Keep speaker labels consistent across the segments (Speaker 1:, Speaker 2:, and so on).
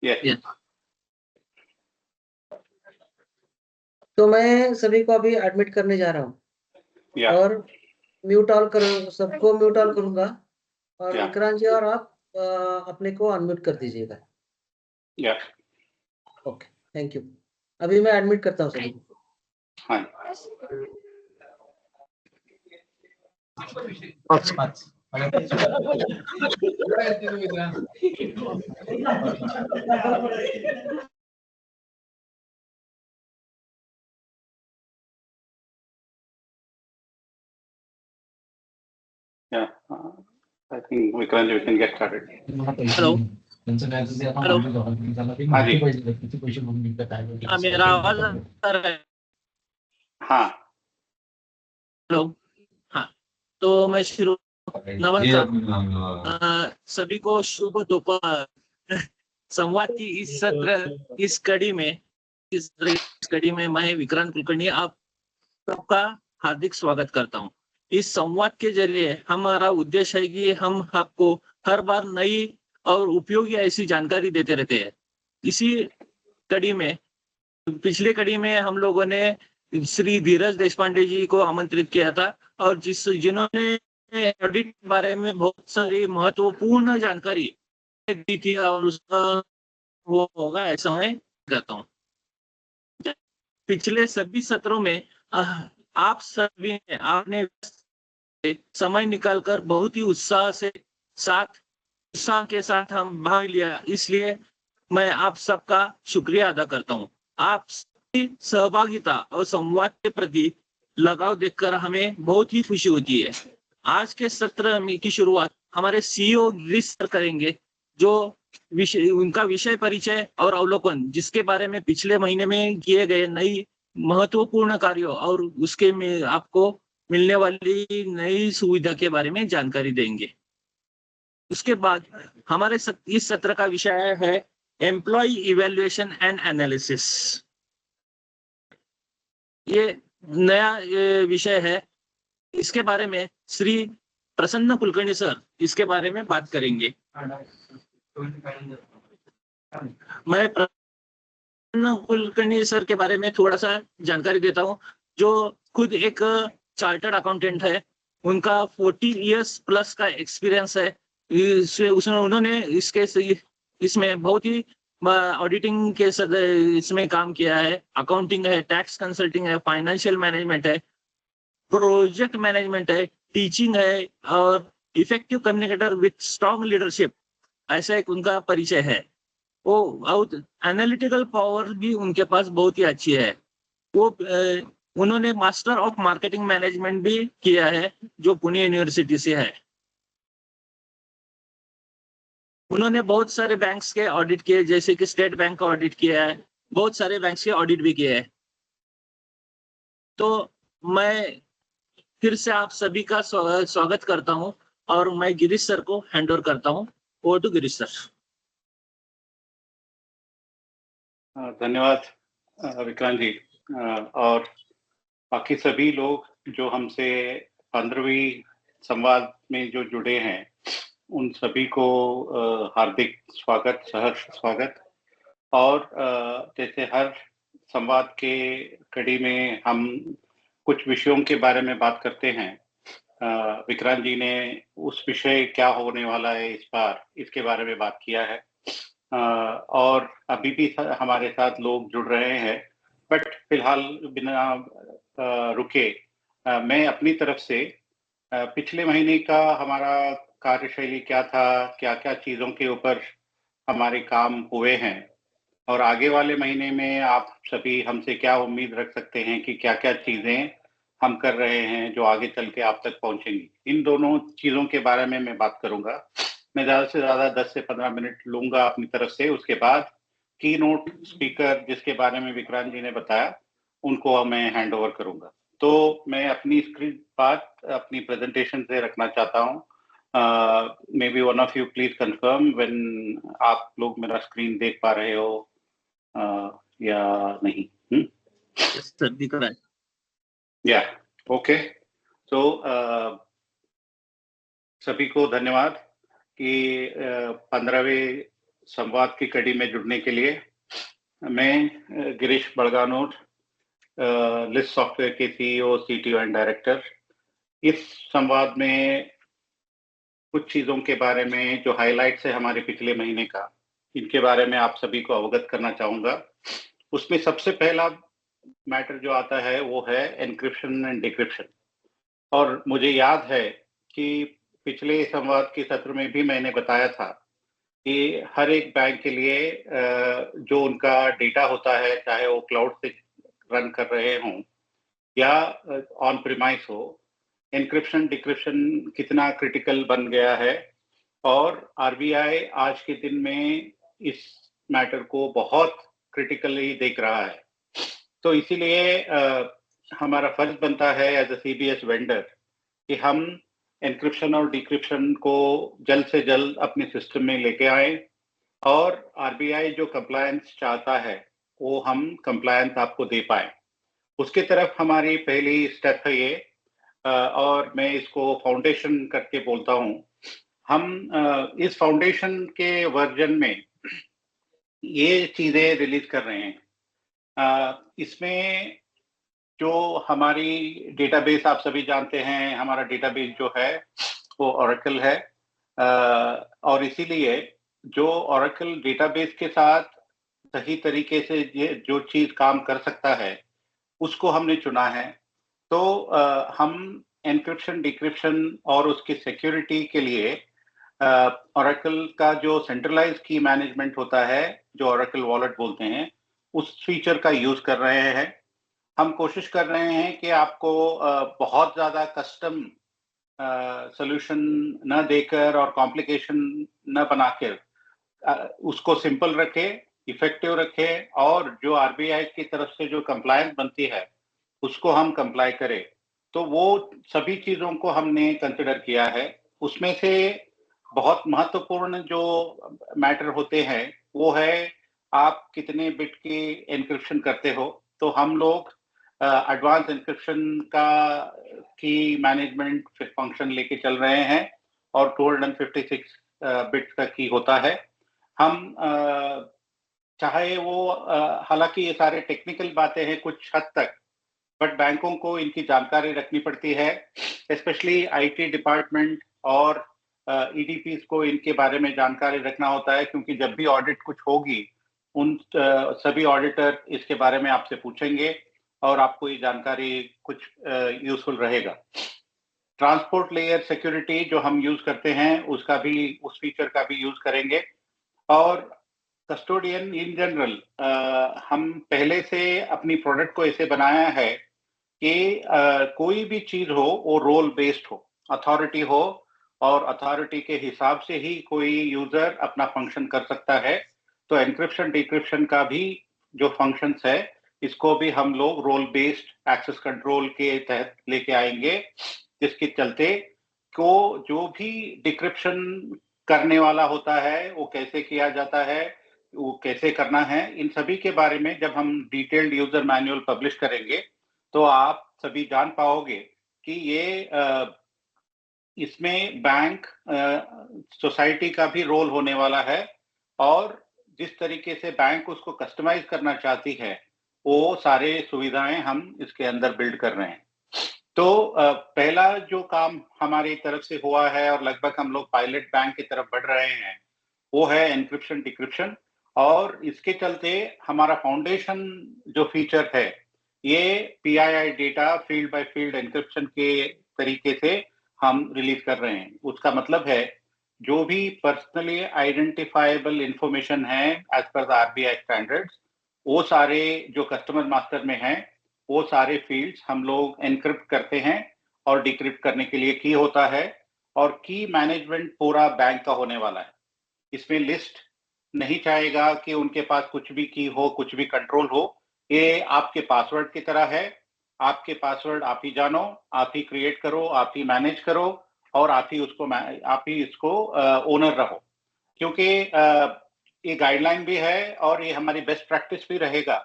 Speaker 1: Yes.
Speaker 2: तो मैं सभी को अभी एडमिट करने जा रहा हूँ। और म्यूट ऑल करो, सबको म्यूट ऑल करूंगा और विक्रांत जी और आप अपने को अनम्यूट कर दीजिएगा। Okay, thank you. अभी मैं एडमिट करता हूँ सभी को।
Speaker 1: हाँ। Yeah, I think Vikrant, we can get started.
Speaker 3: Hello. Hello.
Speaker 1: हाँ जी।
Speaker 3: मेरा आवाज आ रहा है?
Speaker 1: हाँ।
Speaker 3: हेलो। हाँ, तो मैं शुरू। नमस्कार सभी को, शुभ दोपहर। संवाद की इस कड़ी में मैं विक्रांत कुलकर्णी आप सबका हार्दिक स्वागत करता हूँ। इस संवाद के जरिए हमारा उद्देश्य है कि हम आपको हर बार नई और उपयोगी ऐसी जानकारी देते रहते हैं। इसी कड़ी में पिछले कड़ी में हम लोगों ने श्री धीरज देशपांडे जी को आमंत्रित किया था और जिन्होंने ऑडिट के बारे में बहुत सारी महत्वपूर्ण जानकारी दी थी और उसका वो होगा ऐसा मैं कहता हूँ। पिछले सभी सत्रों में आप सभी ने आपने समय निकालकर बहुत ही उत्साह के साथ हम भाग लिया, इसलिए मैं आप सबका शुक्रिया अदा करता हूँ। आप सबकी सहभागिता और संवाद के प्रति लगाव देखकर हमें बहुत ही खुशी होती है। आज के सत्र की शुरुआत हमारे सीईओ गिरीश सर करेंगे, जो उनका विषय परिचय और अवलोकन, जिसके बारे में पिछले महीने में किए गए नई महत्वपूर्ण कार्यों और उसके में आपको मिलने वाली नई सुविधा के बारे में जानकारी देंगे। उसके बाद हमारे इस सत्र का विषय है एम्प्लॉय इवैल्यूएशन एंड एनालिसिस। ये नया विषय है। इसके बारे में श्री प्रसन्न कुलकर्णी सर इसके बारे में बात करेंगे। मैं प्रसन्न कुलकर्णी सर के बारे में थोड़ा सा जानकारी देता हूँ, जो खुद एक चार्टर्ड अकाउंटेंट है। उनका 40 इयर्स प्लस का एक्सपीरियंस है। उन्होंने इसमें बहुत ही ऑडिटिंग के इसमें काम किया है। अकाउंटिंग है, टैक्स कंसल्टिंग है, फाइनेंशियल मैनेजमेंट है, प्रोजेक्ट मैनेजमेंट है, टीचिंग है और effective communicator with strong leadership, ऐसा एक उनका परिचय है। वो एनालिटिकल पावर भी उनके पास बहुत ही अच्छी है। वो उन्होंने मास्टर ऑफ मार्केटिंग मैनेजमेंट भी किया है, जो पुणे यूनिवर्सिटी से है। उन्होंने बहुत सारे बैंक्स के ऑडिट किए, जैसे कि स्टेट बैंक का ऑडिट किया है, बहुत सारे बैंक्स के ऑडिट भी किए हैं। तो मैं फिर से आप सभी का स्वागत करता हूं और मैं गिरीश सर को हैंड ओवर करता हूं। Over to Girish sir.
Speaker 1: धन्यवाद विक्रांत जी। और बाकी सभी लोग जो हमसे 15वीं संवाद में जो जुड़े हैं, उन सभी को हार्दिक स्वागत, सहर्ष स्वागत। और जैसे हर संवाद के कड़ी में हम कुछ विषयों के बारे में बात करते हैं। विक्रांत जी ने उस विषय क्या होने वाला है इस बार, इसके बारे में बात किया है। और अभी भी हमारे साथ लोग जुड़ रहे हैं, बट फिलहाल बिना रुके मैं अपनी तरफ से पिछले महीने का हमारा कार्यशैली क्या था, क्या क्या चीज़ों के ऊपर हमारे काम हुए हैं और आगे वाले महीने में आप सभी हमसे क्या उम्मीद रख सकते हैं कि क्या क्या चीज़ें हम कर रहे हैं जो आगे चल के आप तक पहुंचेंगी, इन दोनों चीज़ों के बारे में मैं बात करूंगा। मैं ज़्यादा से ज़्यादा 10 से 15 मिनट लूंगा अपनी तरफ से। उसके बाद की नोट स्पीकर जिसके बारे में विक्रांत जी ने बताया, उनको मैं हैंड ओवर करूंगा। तो मैं अपनी स्क्रीन बात अपनी प्रेजेंटेशन से रखना चाहता हूँ। May be one of you please confirm when आप लोग मेरा स्क्रीन देख पा रहे हो या नहीं।
Speaker 3: यस सर, दिख रहा है।
Speaker 1: या ओके। तो सभी को धन्यवाद कि 15वें संवाद की कड़ी में जुड़ने के लिए। मैं गिरीश बड़गानोर, लिस्ट सॉफ्टवेयर के सीईओ, सीटीओ एंड डायरेक्टर। इस संवाद में कुछ चीजों के बारे में जो हाइलाइट्स है हमारे पिछले महीने का, इनके बारे में आप सभी को अवगत करना चाहूंगा। उसमें सबसे पहला मैटर जो आता है वो है एनक्रिप्शन एंड डिक्रिप्शन। और मुझे याद है कि पिछले संवाद के सत्र में भी मैंने बताया था कि हर एक बैंक के लिए जो उनका डेटा होता है, चाहे वो क्लाउड से रन कर रहे हों या ऑन प्रीमाइस हो, एनक्रिप्शन डिक्रिप्शन कितना क्रिटिकल बन गया है। और आरबीआई आज के दिन में इस मैटर को बहुत क्रिटिकली देख रहा है। तो इसीलिए हमारा फर्ज बनता है एज अ सीबीएस वेंडर कि हम एनक्रिप्शन और डिक्रिप्शन को जल्द से जल्द अपने सिस्टम में लेके आए, और आरबीआई जो कंप्लायंस चाहता है वो हम कंप्लायंस आपको दे पाए। उसके तरफ हमारी पहली स्टेप है ये, और मैं इसको फाउंडेशन करके बोलता हूँ। हम इस फाउंडेशन के वर्जन में ये चीजें रिलीज कर रहे हैं। इसमें जो हमारी डेटाबेस, आप सभी जानते हैं हमारा डेटाबेस जो है वो ओरेकल है, और इसीलिए जो ओरेकल डेटाबेस के साथ सही तरीके से जो चीज काम कर सकता है उसको हमने चुना है। तो हम एनक्रिप्शन डिक्रिप्शन और उसकी सिक्योरिटी के लिए ओरेकल का जो सेंट्रलाइज की मैनेजमेंट होता है, जो ओरेकल वॉलेट बोलते हैं, उस फीचर का यूज कर रहे हैं। हम कोशिश कर रहे हैं कि आपको बहुत ज्यादा कस्टम सोल्यूशन न देकर और कॉम्प्लिकेशन न बनाकर उसको सिंपल रखे, इफेक्टिव रखे, और जो आरबीआई की तरफ से जो कंप्लायंस बनती है उसको हम कंप्लाई करें। तो वो सभी चीजों को हमने कंसिडर किया है। उसमें से बहुत महत्वपूर्ण जो मैटर होते हैं वो है आप कितने बिट की एन्क्रिप्शन करते हो। तो हम लोग एडवांस एन्क्रिप्शन का की मैनेजमेंट फंक्शन लेके चल रहे हैं, और 256 बिट तक की होता है। हम चाहे वो हालांकि ये सारे टेक्निकल बातें हैं कुछ हद तक, बट बैंकों को इनकी जानकारी रखनी पड़ती है, स्पेशली आईटी डिपार्टमेंट और ईडीपीस को इनके बारे में जानकारी रखना होता है, क्योंकि जब भी ऑडिट कुछ होगी उन सभी ऑडिटर इसके बारे में आपसे पूछेंगे और आपको ये जानकारी कुछ यूजफुल रहेगा। ट्रांसपोर्ट लेयर सिक्योरिटी जो हम यूज करते हैं उसका भी, उस फीचर का भी यूज करेंगे। और कस्टोडियन इन जनरल, हम पहले से अपनी प्रोडक्ट को ऐसे बनाया है कि कोई भी चीज हो वो रोल बेस्ड हो, अथॉरिटी हो, और अथॉरिटी के हिसाब से ही कोई यूजर अपना फंक्शन कर सकता है। तो एनक्रिप्शन डिक्रिप्शन का भी जो फंक्शंस है इसको भी हम लोग रोल बेस्ड एक्सेस कंट्रोल के तहत लेके आएंगे, जिसके चलते को जो भी डिक्रिप्शन करने वाला होता है वो कैसे किया जाता है, वो कैसे करना है, इन सभी के बारे में जब हम डिटेल्ड यूजर मैनुअल पब्लिश करेंगे तो आप सभी जान पाओगे कि ये इसमें बैंक सोसाइटी का भी रोल होने वाला है, और जिस तरीके से बैंक उसको कस्टमाइज करना चाहती है वो सारे सुविधाएं हम इसके अंदर बिल्ड कर रहे हैं। तो पहला जो काम हमारी तरफ से हुआ है और लगभग हम लोग पायलट बैंक की तरफ बढ़ रहे हैं वो है एनक्रिप्शन डिक्रिप्शन। और इसके चलते हमारा फाउंडेशन जो फीचर है ये पीआईआई data field by field encryption के तरीके से हम रिलीज कर रहे हैं। उसका मतलब है जो भी पर्सनली आइडेंटिफाइबल इंफॉर्मेशन है as per the RBI standards, वो सारे जो कस्टमर मास्टर में हैं वो सारे फील्ड्स हम लोग एनक्रिप्ट करते हैं, और डिक्रिप्ट करने के लिए की होता है। और की मैनेजमेंट पूरा बैंक का होने वाला है। इसमें लिस्ट नहीं चाहेगा कि उनके पास कुछ भी की हो, कुछ भी कंट्रोल हो। ये आपके पासवर्ड की तरह है। आपके पासवर्ड आप ही जानो, आप ही क्रिएट करो, आप ही मैनेज करो, और आप ही इसको ओनर रहो। क्योंकि ये गाइडलाइन भी है और ये हमारी बेस्ट प्रैक्टिस भी रहेगा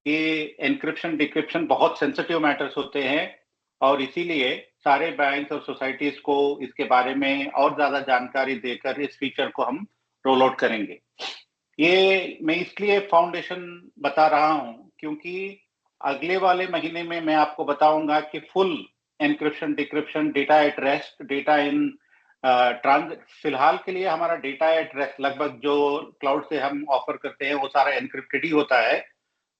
Speaker 1: कि एनक्रिप्शन डिक्रिप्शन बहुत सेंसिटिव मैटर्स होते हैं, और इसीलिए सारे बैंक और सोसाइटीज को इसके बारे में और ज्यादा जानकारी देकर इस फीचर को हम रोल आउट करेंगे। ये मैं इसलिए फाउंडेशन बता रहा हूं क्योंकि अगले वाले महीने में मैं आपको बताऊंगा कि full encryption, decryption, data at rest, data in transit. फिलहाल के लिए हमारा डेटा एट रेस्ट लगभग जो क्लाउड से हम ऑफर करते हैं वो सारा एनक्रिप्टेड ही होता है।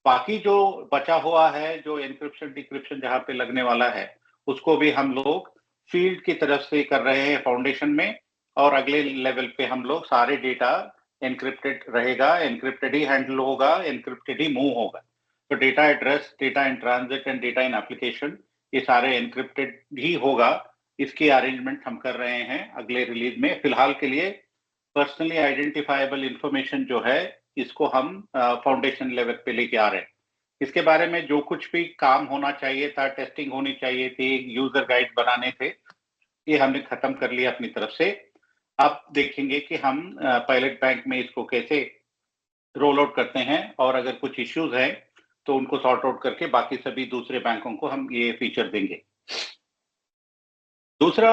Speaker 1: बाकी जो बचा हुआ है, जो एनक्रिप्शन डिक्रिप्शन जहां पे लगने वाला है, उसको भी हम लोग फील्ड की तरफ से कर रहे हैं फाउंडेशन में। और अगले लेवल पे हम लोग सारे डेटा एनक्रिप्टेड रहेगा, एनक्रिप्टेड ही हैंडल होगा, एनक्रिप्टेड ही मूव होगा। तो data address, data in transit and data in application, ये सारे एनक्रिप्टेड ही होगा। इसकी अरेंजमेंट हम कर रहे हैं अगले रिलीज में। फिलहाल के लिए पर्सनली आइडेंटिफाइबल इंफॉर्मेशन जो है, इसको हम फाउंडेशन लेवल पे लेके आ रहे हैं। इसके बारे में जो कुछ भी काम होना चाहिए था, टेस्टिंग होनी चाहिए थी, यूजर गाइड बनाने थे, ये हमने खत्म कर लिया अपनी तरफ से। अब देखेंगे कि हम पायलट बैंक में इसको कैसे रोल आउट करते हैं, और अगर कुछ इश्यूज हैं तो उनको सॉर्ट आउट करके बाकी सभी दूसरे बैंकों को हम ये फीचर देंगे। दूसरा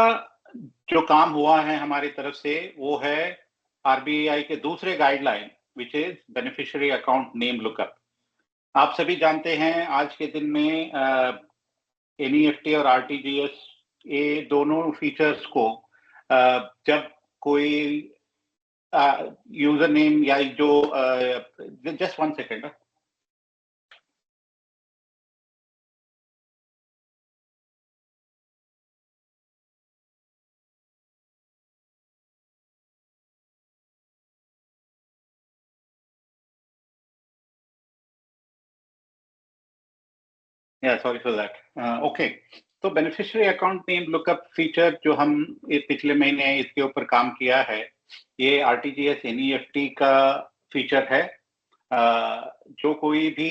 Speaker 1: जो काम हुआ है हमारी तरफ से वो है आरबीआई के दूसरे guideline, which is beneficiary account name lookup. आप सभी जानते हैं आज के दिन में एनईएफटी और आरटीजीएस, ये दोनों फीचर्स को जब कोई यूजर नेम या जो just 1 second, sorry for that. Okay, तो beneficiary account name lookup feature जो हम पिछले महीने इसके ऊपर काम किया है, ये आरटीजीएस एनईएफटी का फीचर है। जो कोई भी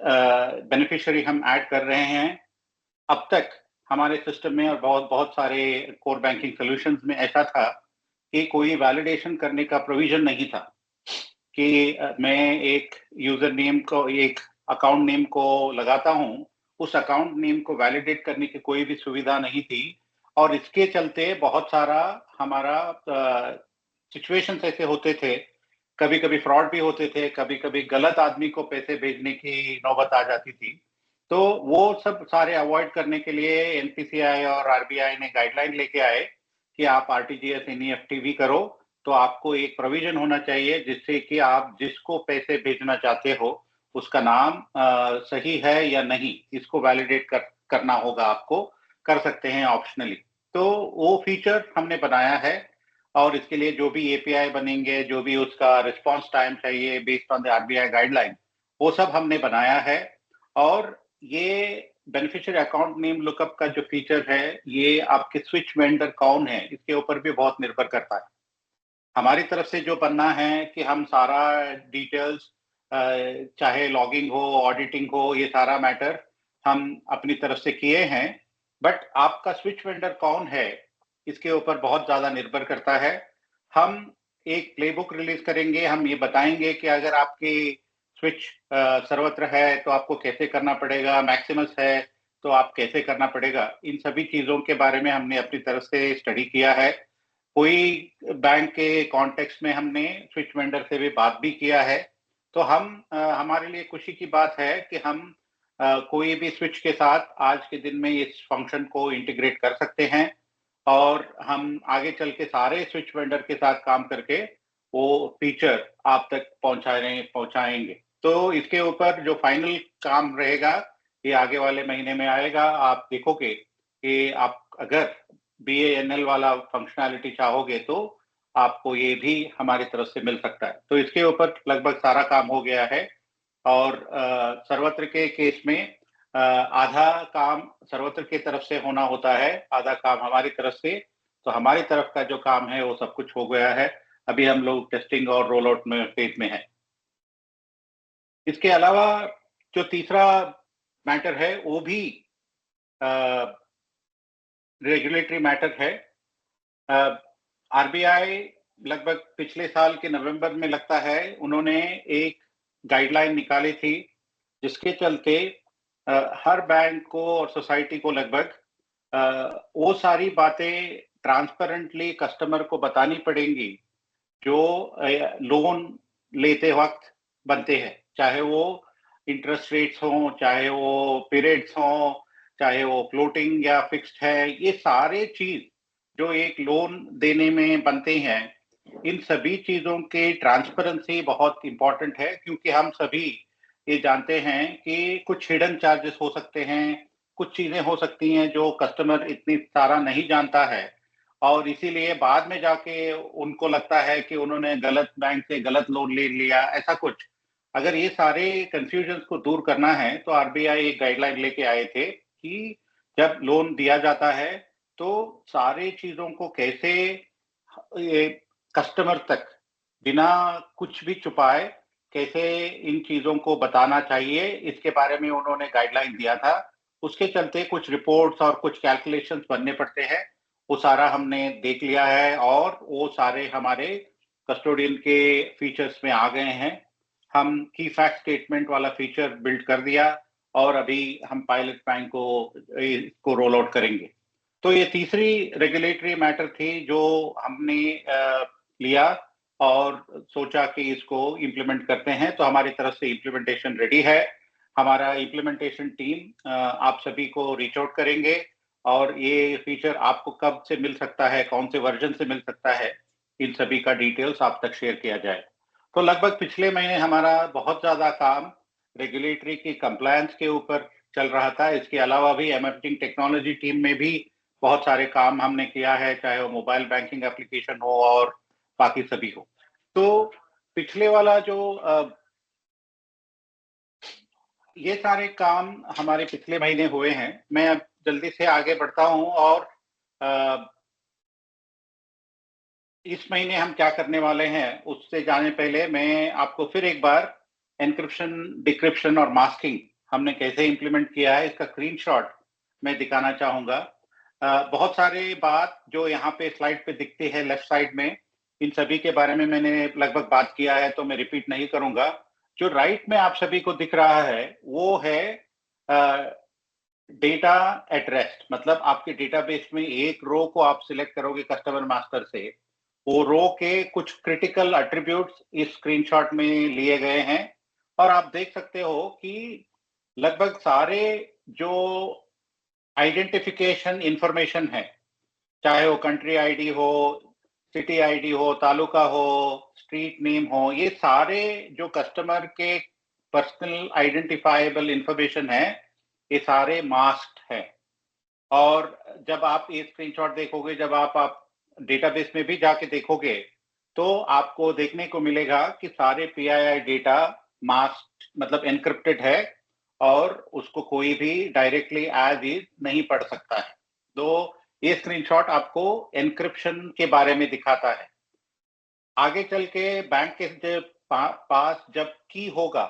Speaker 1: बेनिफिशियरी हम ऐड कर रहे हैं, अब तक हमारे सिस्टम में और बहुत बहुत सारे कोर बैंकिंग सॉल्यूशंस में ऐसा था कि कोई वैलिडेशन करने का प्रोविजन नहीं था कि मैं एक यूजर नेम को, एक अकाउंट नेम को लगाता हूं, उस अकाउंट नेम को वैलिडेट करने की कोई भी सुविधा नहीं थी। और इसके चलते बहुत सारा हमारा सिचुएशंस ऐसे होते थे, कभी कभी फ्रॉड भी होते थे, कभी कभी गलत आदमी को पैसे भेजने की नौबत आ जाती थी। तो वो सब सारे अवॉइड करने के लिए एनपीसीआई और आरबीआई ने गाइडलाइन लेके आए कि आप आरटीजीएस एनईएफटी भी करो, तो आपको एक प्रोविजन होना चाहिए जिससे कि आप जिसको पैसे भेजना चाहते हो उसका नाम सही है या नहीं, इसको वैलिडेट करना होगा आपको। कर सकते हैं ऑप्शनली। तो वो फीचर हमने बनाया है, और इसके लिए जो भी एपीआई बनेंगे, जो भी उसका रिस्पांस टाइम चाहिए based on the RBI guideline, वो सब हमने बनाया है। और ये बेनिफिशियरी अकाउंट नेम लुकअप का जो फीचर है, ये आपके स्विच वेंडर कौन है इसके ऊपर भी बहुत निर्भर करता है। हमारी तरफ से जो बनना है कि हम सारा डिटेल्स, चाहे लॉगिंग हो, ऑडिटिंग हो, ये सारा मैटर हम अपनी तरफ से किए हैं। बट आपका स्विच वेंडर कौन है इसके ऊपर बहुत ज्यादा निर्भर करता है। हम एक प्लेबुक रिलीज करेंगे, हम ये बताएंगे कि अगर आपकी स्विच सर्वत्र है तो आपको कैसे करना पड़ेगा, मैक्सिमस है तो आप कैसे करना पड़ेगा। इन सभी चीजों के बारे में हमने अपनी तरफ से स्टडी किया है। कोई बैंक के कॉन्टेक्स्ट में हमने स्विच वेंडर से भी बात भी किया है। तो हम हमारे लिए खुशी की बात है कि हम कोई भी स्विच के साथ आज के दिन में इस फंक्शन को इंटीग्रेट कर सकते हैं, और हम आगे चल के सारे स्विच वेंडर के साथ काम करके वो फीचर आप तक पहुंचाएंगे। तो इसके ऊपर जो फाइनल काम रहेगा ये आगे वाले महीने में आएगा। आप देखोगे कि आप अगर BANL वाला फंक्शनैलिटी चाहोगे तो आपको ये भी हमारी तरफ से मिल सकता है। तो इसके ऊपर लगभग सारा काम हो गया है। और सर्वत्र के केस में आधा काम सर्वत्र की तरफ से होना होता है, आधा काम हमारी तरफ से। तो हमारी तरफ का जो काम है वो सब कुछ हो गया है। अभी हम लोग टेस्टिंग और रोल आउट में फेज में है। इसके अलावा जो तीसरा मैटर है वो भी रेगुलेटरी मैटर है। आरबीआई लगभग पिछले साल के नवंबर में लगता है उन्होंने एक गाइडलाइन निकाली थी जिसके चलते हर बैंक को और सोसाइटी को लगभग वो सारी बातें ट्रांसपेरेंटली कस्टमर को बतानी पड़ेंगी जो लोन लेते वक्त बनते हैं, चाहे वो इंटरेस्ट रेट्स हों, चाहे वो पीरियड्स हों, चाहे वो फ्लोटिंग या फिक्स्ड है, ये सारे चीज जो एक लोन देने में बनते हैं, इन सभी चीजों के ट्रांसपेरेंसी बहुत इंपॉर्टेंट है, क्योंकि हम सभी ये जानते हैं कि कुछ हिडन चार्जेस हो सकते हैं, कुछ चीजें हो सकती हैं जो कस्टमर इतनी सारा नहीं जानता है, और इसीलिए बाद में जाके उनको लगता है कि उन्होंने गलत बैंक से गलत लोन ले लिया, ऐसा कुछ। अगर ये सारे कंफ्यूजन को दूर करना है तो आरबीआई एक गाइडलाइन लेके आए थे कि जब लोन दिया जाता है तो सारे चीजों को कैसे कस्टमर तक बिना कुछ भी छुपाए कैसे इन चीजों को बताना चाहिए, इसके बारे में उन्होंने गाइडलाइन दिया था। उसके चलते कुछ रिपोर्ट्स और कुछ कैलकुलेशंस बनने पड़ते हैं, वो सारा हमने देख लिया है और वो सारे हमारे कस्टोडियन के फीचर्स में आ गए हैं। हम की फैक्ट स्टेटमेंट वाला फीचर बिल्ड कर दिया और अभी हम पायलट बैंक को इसको रोल आउट करेंगे। तो ये तीसरी रेगुलेटरी मैटर थी जो हमने लिया और सोचा कि इसको इम्प्लीमेंट करते हैं। तो हमारी तरफ से इम्प्लीमेंटेशन रेडी है। हमारा इम्प्लीमेंटेशन टीम आप सभी को रीच आउट करेंगे और ये फीचर आपको कब से मिल सकता है, कौन से वर्जन से मिल सकता है, इन सभी का डिटेल्स आप तक शेयर किया जाए। तो लगभग पिछले महीने हमारा बहुत ज्यादा काम रेगुलेटरी की कंप्लायंस के ऊपर चल रहा था। इसके अलावा भी एमर्जिंग टेक्नोलॉजी टीम में भी बहुत सारे काम हमने किया है, चाहे वो मोबाइल बैंकिंग एप्लीकेशन हो और बाकी सभी हो। तो पिछले वाला जो ये सारे काम हमारे पिछले महीने हुए हैं। मैं अब जल्दी से आगे बढ़ता हूं और इस महीने हम क्या करने वाले हैं उससे जाने पहले मैं आपको फिर एक बार एनक्रिप्शन, डिक्रिप्शन और मास्किंग हमने कैसे इंप्लीमेंट किया है इसका स्क्रीनशॉट मैं दिखाना चाहूंगा। बहुत सारे बात जो यहाँ पे स्लाइड पे दिखती है लेफ्ट साइड में, इन सभी के बारे में मैंने लगभग बात किया है तो मैं रिपीट नहीं करूंगा। जो राइट में आप सभी को दिख रहा है वो है डेटा एट रेस्ट, मतलब आपके डेटाबेस में एक रो को आप सिलेक्ट करोगे कस्टमर मास्टर से, वो रो के कुछ क्रिटिकल एट्रीब्यूट्स इस स्क्रीनशॉट में लिए गए हैं और आप देख सकते हो कि लगभग सारे जो आइडेंटिफिकेशन इंफॉर्मेशन है, चाहे वो कंट्री आईडी हो, सिटी आईडी हो, तालुका हो, स्ट्रीट नेम हो, ये सारे जो कस्टमर के पर्सनल आइडेंटिफाइबल इंफॉर्मेशन है ये सारे मास्क्ड है। और जब आप ये स्क्रीनशॉट देखोगे, जब आप डेटाबेस में भी जाके देखोगे तो आपको देखने को मिलेगा कि सारे पीआईआई डेटा मास्क्ड मतलब एनक्रिप्टेड है और उसको कोई भी डायरेक्टली एज इज नहीं पढ़ सकता है। तो ये स्क्रीनशॉट आपको एनक्रिप्शन के बारे में दिखाता है। आगे चल के बैंक के पास जब की होगा,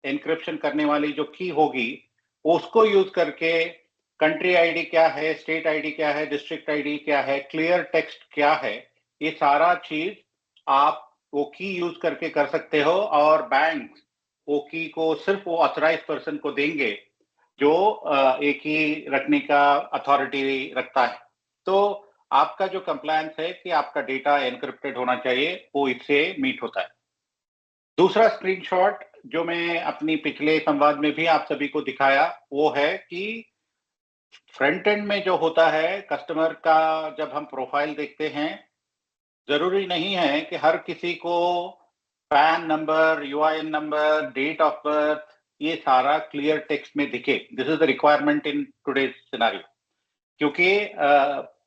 Speaker 1: एनक्रिप्शन करने वाली जो की होगी, उसको यूज करके कंट्री आईडी क्या है, स्टेट आईडी क्या है, डिस्ट्रिक्ट आईडी क्या है, क्लियर टेक्स्ट क्या है, ये सारा चीज आप वो की यूज करके कर सकते हो और बैंक वो की को सिर्फ वो ऑथराइज पर्सन को देंगे जो एक ही रखने का अथॉरिटी रखता है। तो आपका जो कंप्लायंस है कि आपका डेटा एनक्रिप्टेड होना चाहिए, वो इससे मीट होता है। दूसरा स्क्रीनशॉट जो मैं अपनी पिछले संवाद में भी आप सभी को दिखाया वो है कि फ्रंट एंड में जो होता है कस्टमर का, जब हम प्रोफाइल देखते हैं, जरूरी नहीं है कि हर किसी को pan number, UIN number, date of birth ये सारा क्लियर टेक्स्ट में दिखे। This is the requirement in today's scenario, क्योंकि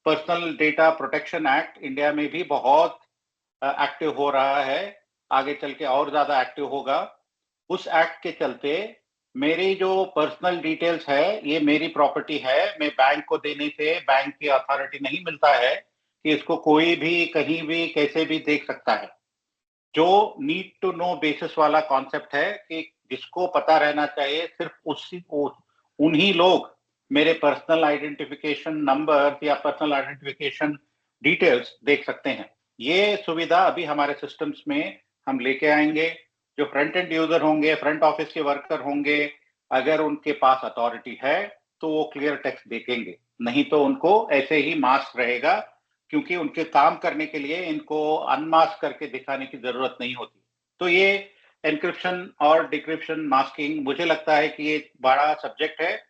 Speaker 1: personal data protection act India में भी बहुत एक्टिव हो रहा है, आगे चल के और ज्यादा एक्टिव होगा। उस एक्ट के चलते मेरी जो पर्सनल डिटेल्स है ये मेरी प्रॉपर्टी है, मैं बैंक को देने से बैंक की अथॉरिटी नहीं मिलता है कि इसको कोई भी कहीं भी कैसे भी देख सकता है। जो नीड टू नो बेसिस वाला कॉन्सेप्ट है कि जिसको पता रहना चाहिए सिर्फ उन्हीं लोग मेरे पर्सनल आइडेंटिफिकेशन नंबर या पर्सनल आइडेंटिफिकेशन डिटेल्स देख सकते हैं। ये सुविधा अभी हमारे सिस्टम्स में हम लेके आएंगे। जो फ्रंट एंड यूजर होंगे, फ्रंट ऑफिस के वर्कर होंगे, अगर उनके पास अथॉरिटी है तो वो क्लियर टेक्स्ट देखेंगे, नहीं तो उनको ऐसे ही मास्क रहेगा, क्योंकि उनके काम करने के लिए इनको अनमास्क करके दिखाने की जरूरत नहीं होती। तो ये एनक्रिप्शन और डिक्रिप्शन मास्किंग मुझे लगता है कि ये बड़ा सब्जेक्ट है।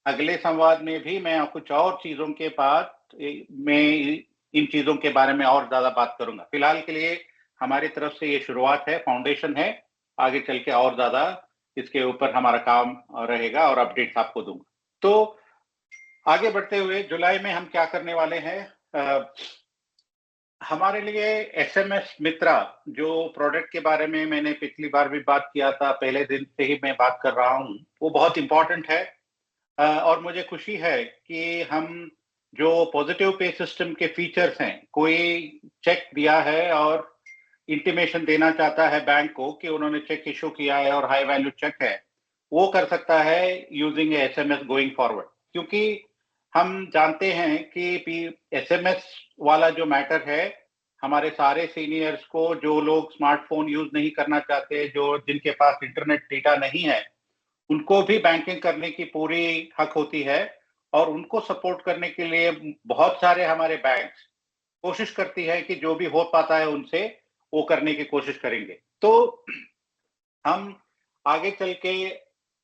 Speaker 1: अगले संवाद में भी मैं कुछ और चीजों के बाद मैं इन चीजों के बारे में और ज्यादा बात करूंगा। फिलहाल के लिए हमारी तरफ से ये शुरुआत है, फाउंडेशन है। आगे चल के और ज्यादा इसके ऊपर हमारा काम रहेगा और अपडेट्स आपको दूंगा। तो आगे बढ़ते हुए जुलाई में हम क्या करने वाले हैं, हमारे लिए SMS मित्रा जो प्रोडक्ट के बारे में मैंने पिछली बार भी बात किया था, पहले दिन से ही मैं बात कर रहा हूं, वो बहुत इंपॉर्टेंट है। और मुझे खुशी है कि हम जो पॉजिटिव पे सिस्टम के फीचर्स हैं, कोई चेक दिया है और इंटीमेशन देना चाहता है बैंक को कि उन्होंने चेक इशू किया है और हाई वैल्यू चेक है, वो कर सकता है यूजिंग SMS गोइंग फॉरवर्ड। क्योंकि हम जानते हैं कि SMS वाला जो मैटर है, हमारे सारे सीनियर्स को, जो लोग स्मार्टफोन यूज नहीं करना चाहते, जो जिनके पास इंटरनेट डेटा नहीं है, उनको भी बैंकिंग करने की पूरी हक होती है। और उनको सपोर्ट करने के लिए बहुत सारे हमारे बैंक्स कोशिश करती है कि जो भी हो पाता है उनसे वो करने की कोशिश करेंगे। तो हम आगे चल के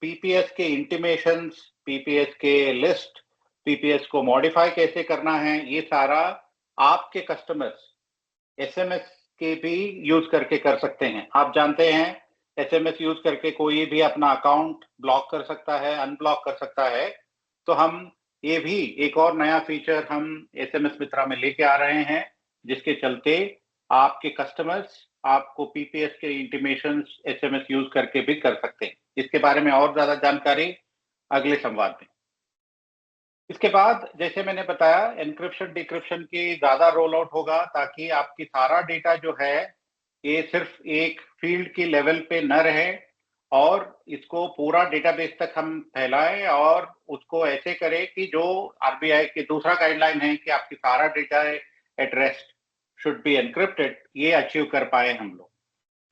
Speaker 1: पीपीएस के इंटीमेशंस, पीपीएस के लिस्ट, पीपीएस को मॉडिफाई कैसे करना है, ये सारा आपके कस्टमर्स SMS के भी यूज करके कर सकते हैं। आप जानते हैं SMS यूज करके कोई भी अपना अकाउंट ब्लॉक कर सकता है, अनब्लॉक कर सकता है। तो हम ये भी एक और नया फीचर हम SMS मित्रा में लेके आ रहे हैं, जिसके चलते आपके कस्टमर्स आपको पीपीएस के इंटीमेशन SMS यूज करके भी कर सकते हैं। इसके बारे में और ज्यादा जानकारी अगले संवाद में। इसके बाद जैसे मैंने बताया, एनक्रिप्शन डिक्रिप्शन की ज्यादा रोल आउट होगा, ताकि आपकी सारा डेटा जो है ये सिर्फ एक फील्ड की लेवल पे न रहे और इसको पूरा डेटाबेस तक हम फैलाएं और उसको ऐसे करें कि जो RBI की दूसरा गाइडलाइन है कि आपकी सारा data at rest should be encrypted, ये अचीव कर पाए हम लोग।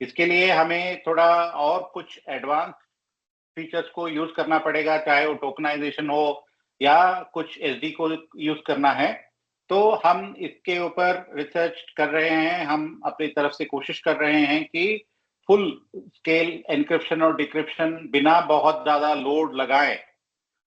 Speaker 1: इसके लिए हमें थोड़ा और कुछ एडवांस फीचर्स को यूज करना पड़ेगा, चाहे वो टोकनाइजेशन हो या कुछ SD को यूज करना है। तो हम इसके ऊपर रिसर्च कर रहे हैं, हम अपनी तरफ से कोशिश कर रहे हैं कि फुल स्केल एनक्रिप्शन और डिक्रिप्शन बिना बहुत ज्यादा लोड लगाए,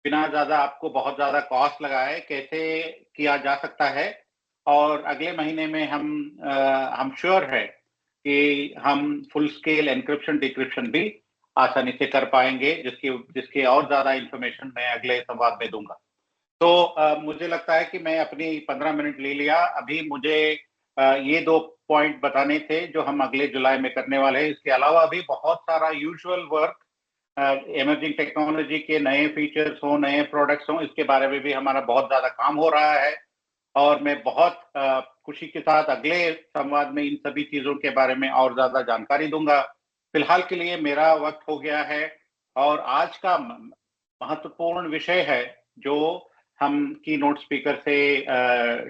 Speaker 1: बिना ज्यादा आपको बहुत ज्यादा कॉस्ट लगाए, कैसे किया जा सकता है। और अगले महीने में हम श्योर है कि हम फुल स्केल एनक्रिप्शन डिक्रिप्शन भी आसानी से कर पाएंगे, जिसके और ज्यादा इंफॉर्मेशन मैं अगले संवाद में दूंगा। तो मुझे लगता है कि मैं अपनी 15 मिनट ले लिया। अभी मुझे ये 2 पॉइंट बताने थे जो हम अगले जुलाई में करने वाले हैं। इसके अलावा भी बहुत सारा यूजुअल वर्क, इमर्जिंग टेक्नोलॉजी के नए फीचर्स हो, नए प्रोडक्ट्स हो, इसके बारे में भी हमारा बहुत ज्यादा काम हो रहा है। और मैं बहुत खुशी के साथ अगले संवाद में इन सभी चीजों के बारे में और ज्यादा जानकारी दूंगा। फिलहाल के लिए मेरा वक्त हो गया है और आज का महत्वपूर्ण विषय है जो हम की नोट स्पीकर से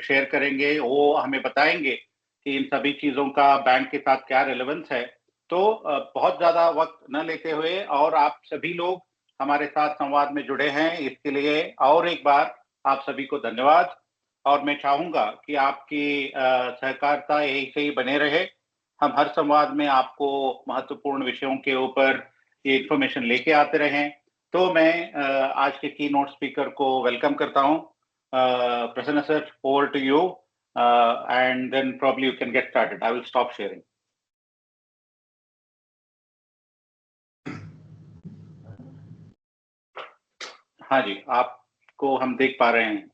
Speaker 1: शेयर करेंगे, वो हमें बताएंगे कि इन सभी चीजों का बैंक के साथ क्या रिलेवेंस है। तो बहुत ज्यादा वक्त न लेते हुए, और आप सभी लोग हमारे साथ संवाद में जुड़े हैं, इसके लिए और एक बार आप सभी को धन्यवाद। और मैं चाहूंगा कि आपकी सहकारिता यही से ही बने रहे। हम हर संवाद में आपको महत्वपूर्ण विषयों के ऊपर ये इंफॉर्मेशन लेके आते रहें। तो मैं आज के की नोट स्पीकर को वेलकम करता हूं। Prasanna sir, over to you, and then probably you can get started. I will stop sharing. हाँ जी, आपको हम देख पा रहे हैं।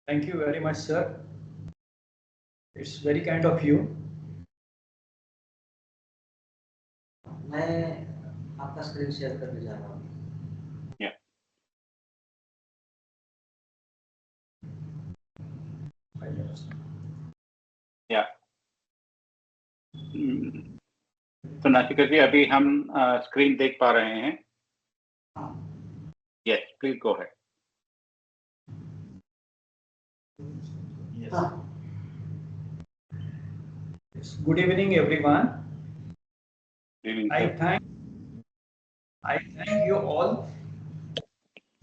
Speaker 4: Thank you very much, sir. It's very kind of you.
Speaker 2: मैं आपका स्क्रीन शेयर करने जा रहा हूँ।
Speaker 1: तो नासिका जी, अभी हम स्क्रीन देख पा रहे हैं। Yes, please go ahead.
Speaker 4: Yes. Good evening, everyone. I thank you all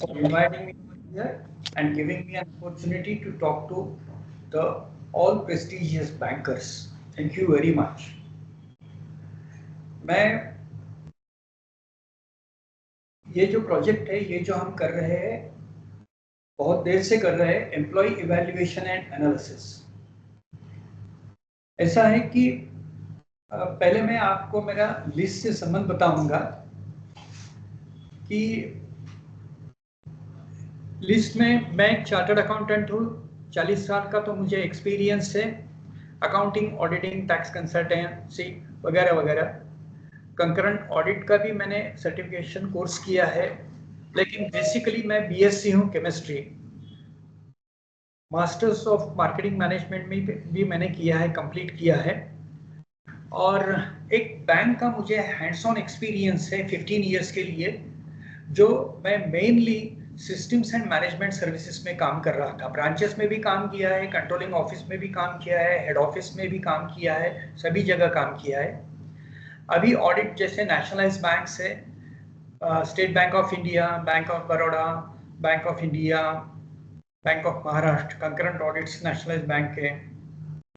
Speaker 4: for inviting me here and giving me an opportunity to talk to the all prestigious bankers. Thank you very much. मैं ये जो project है, ये जो हम कर रहे हैं, बहुत देर से कर रहे हैं, एम्प्लॉय इवैल्यूएशन एंड एनालिसिस। ऐसा है कि पहले मैं आपको मेरा लिस्ट से संबंध बताऊंगा कि लिस्ट में मैं एक चार्टर्ड अकाउंटेंट हूँ, 40 साल का तो मुझे एक्सपीरियंस है, अकाउंटिंग, ऑडिटिंग, टैक्स कंसल्टेंसी वगैरह वगैरह। कंकरेंट ऑडिट का भी मैंने सर्टिफिकेशन कोर्स किया है, लेकिन बेसिकली मैं बीएससी हूँ chemistry. Masters of marketing management में भी मैंने किया है, कंप्लीट किया है। और एक बैंक का मुझे हैंड्स ऑन एक्सपीरियंस है 15 इयर्स के लिए, जो मैं mainly systems and management services में काम कर रहा था। ब्रांचेस में भी काम किया है, कंट्रोलिंग ऑफिस में भी काम किया है, हेड ऑफिस में भी काम किया है, सभी जगह काम किया है। अभी ऑडिट जैसे नेशनलाइज बैंक से state bank of India, bank of Baroda, bank of India, bank of Maharashtra, concurrent audits nationalise bank के,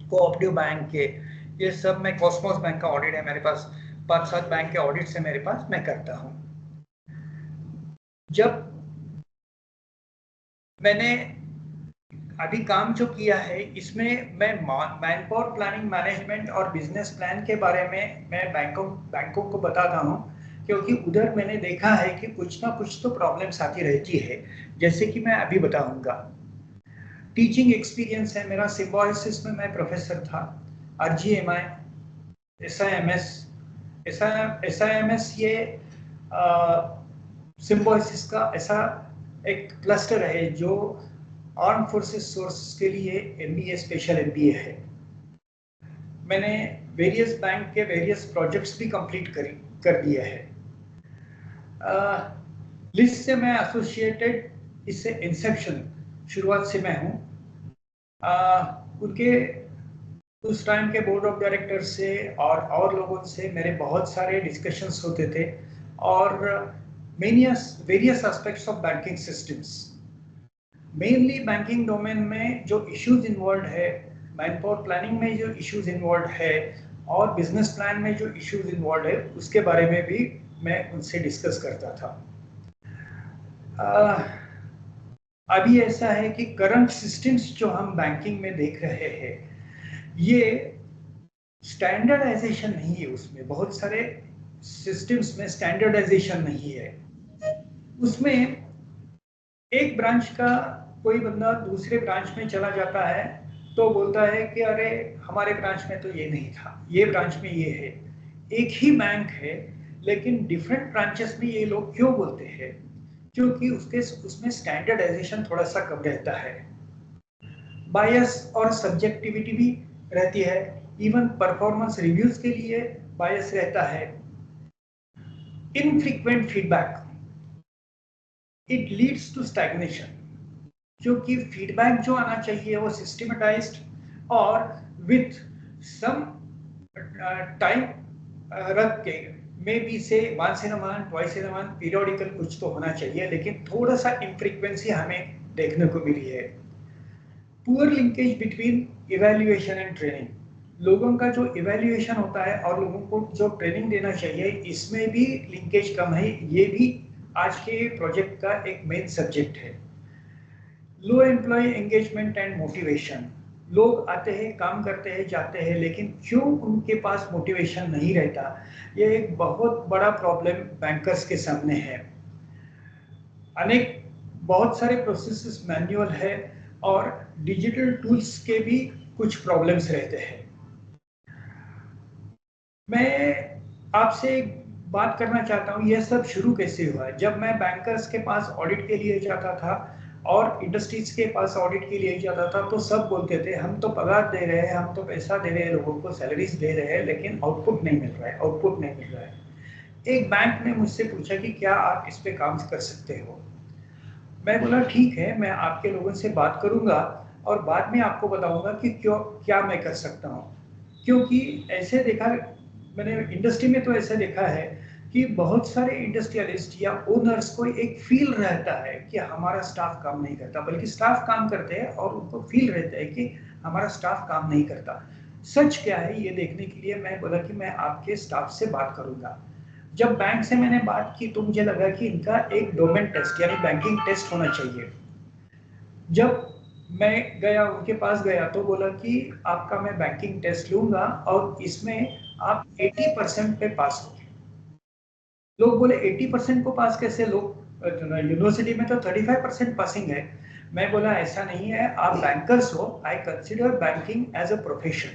Speaker 4: कोऑपरेटिव बैंक के, ये सब मैं, कॉस्मोस बैंक का ऑडिट है मेरे पास, 5-7 बैंक के ऑडिट से मेरे पास, मैं करता हूँ। जब मैंने अभी काम जो किया है, इसमें मैं मैन पावर प्लानिंग, मैनेजमेंट और बिजनेस प्लान के बारे में मैं बैंकों को बताता हूँ, क्योंकि उधर मैंने देखा है कि कुछ ना कुछ तो प्रॉब्लम्स आती रहती है, जैसे कि मैं अभी बताऊंगा। टीचिंग एक्सपीरियंस है मेरा, सिम्बायोसिस में मैं प्रोफेसर था, RGMI, SIMS, ये सिम्बायोसिस का ऐसा एक क्लस्टर है जो आर्म फोर्सेस सोर्स के लिए MBA, स्पेशल MBA है। मैंने वेरियस बैंक के वेरियस प्रोजेक्ट्स भी कंप्लीट कर दिए हैं। लिस्ट से मैं एसोसिएटेड, इससे इंसेप्शन, शुरुआत से मैं हूँ। उनके उस टाइम के बोर्ड ऑफ डायरेक्टर से और लोगों से मेरे बहुत सारे डिस्कशंस होते थे, और various aspects of banking systems, mainly banking domain में जो इश्यूज इन्वॉल्व है, मैन पावर प्लानिंग में जो इश्यूज इन्वॉल्व है, और बिजनेस प्लान में जो इश्यूज इन्वॉल्व है, उसके बारे में भी मैं उनसे डिस्कस करता था। अभी ऐसा है कि करंट सिस्टम्स जो हम बैंकिंग में देख रहे हैं, ये स्टैंडर्डाइजेशन नहीं है। उसमें बहुत सारे सिस्टम्स में स्टैंडर्डाइजेशन नहीं है। उसमें एक ब्रांच का कोई बंदा दूसरे ब्रांच में चला जाता है तो बोलता है कि अरे हमारे ब्रांच में तो ये नहीं था, ये ब्रांच में ये है। एक ही बैंक है लेकिन डिफरेंट ब्रांचेस में ये लोग क्यों बोलते हैं? क्योंकि उसमें स्टैंडर्डाइजेशन थोड़ा सा कम रहता है, बायस और सब्जेक्टिविटी भी रहती है, इवन परफॉर्मेंस रिव्यूज के लिए बायस रहता है। Infrequent feedback, it leads to stagnation, क्योंकि फीडबैक जो आना चाहिए वो सिस्टमेटाइज्ड और विथ सम टाइम रख के, मे बी से once in a month, twice in a month, periodical कुछ तो होना चाहिए, लेकिन थोड़ा सा इनफ्रीक्वेंसी हमें देखने को मिली है। Poor linkage between evaluation and training, लोगों का जो इवैल्यूएशन होता है और लोगों को जो ट्रेनिंग देना चाहिए, इसमें भी लिंकेज कम है। ये भी आज के प्रोजेक्ट का एक मेन सब्जेक्ट है। लो एम्प्लॉय एंगेजमेंट एंड मोटिवेशन, लोग आते हैं, काम करते हैं, जाते हैं, लेकिन क्यों उनके पास मोटिवेशन नहीं रहता? ये एक बहुत बड़ा प्रॉब्लम बैंकर्स के सामने है। बहुत सारे प्रोसेसेस मैनुअल है और डिजिटल टूल्स के भी कुछ प्रॉब्लम्स रहते हैं। मैं आपसे एक बात करना चाहता हूँ, यह सब शुरू कैसे हुआ? जब मैं बैंकर्स के पास ऑडिट के लिए जाता था और इंडस्ट्रीज के पास ऑडिट के लिए जाता था, तो सब बोलते थे हम तो पगार दे रहे हैं, हम तो पैसा दे रहे हैं, लोगों को सैलरीज दे रहे हैं, लेकिन आउटपुट नहीं मिल रहा है, आउटपुट नहीं मिल रहा है। एक बैंक ने मुझसे पूछा कि क्या आप इस पे काम कर सकते हो? मैं बोला ठीक है, मैं आपके लोगों से बात करूंगा और बाद में आपको बताऊंगा कि क्या मैं कर सकता हूँ। क्योंकि ऐसे देखा, मैंने इंडस्ट्री में तो ऐसा देखा है कि बहुत सारे इंडस्ट्रियलिस्ट या ओनर्स को एक फील रहता है कि हमारा स्टाफ काम नहीं करता, बल्कि स्टाफ काम करते हैं और उनको फील रहता है कि हमारा स्टाफ काम नहीं करता। सच क्या है ये देखने के लिए मैं बोला कि मैं आपके स्टाफ से बात करूंगा। जब बैंक से मैंने बात की तो मुझे लगा कि इनका एक डोमेन टेस्ट यानी बैंकिंग टेस्ट होना चाहिए। जब मैं गया उनके पास गया तो बोला कि आपका मैं बैंकिंग टेस्ट लूंगा और इसमें आप 80% पे पास हो। लोग बोले 80% को पास कैसे, लोग यूनिवर्सिटी में तो 35% पासिंग है। मैं बोला ऐसा नहीं है, आप बैंकर्स हो, I consider banking as a profession,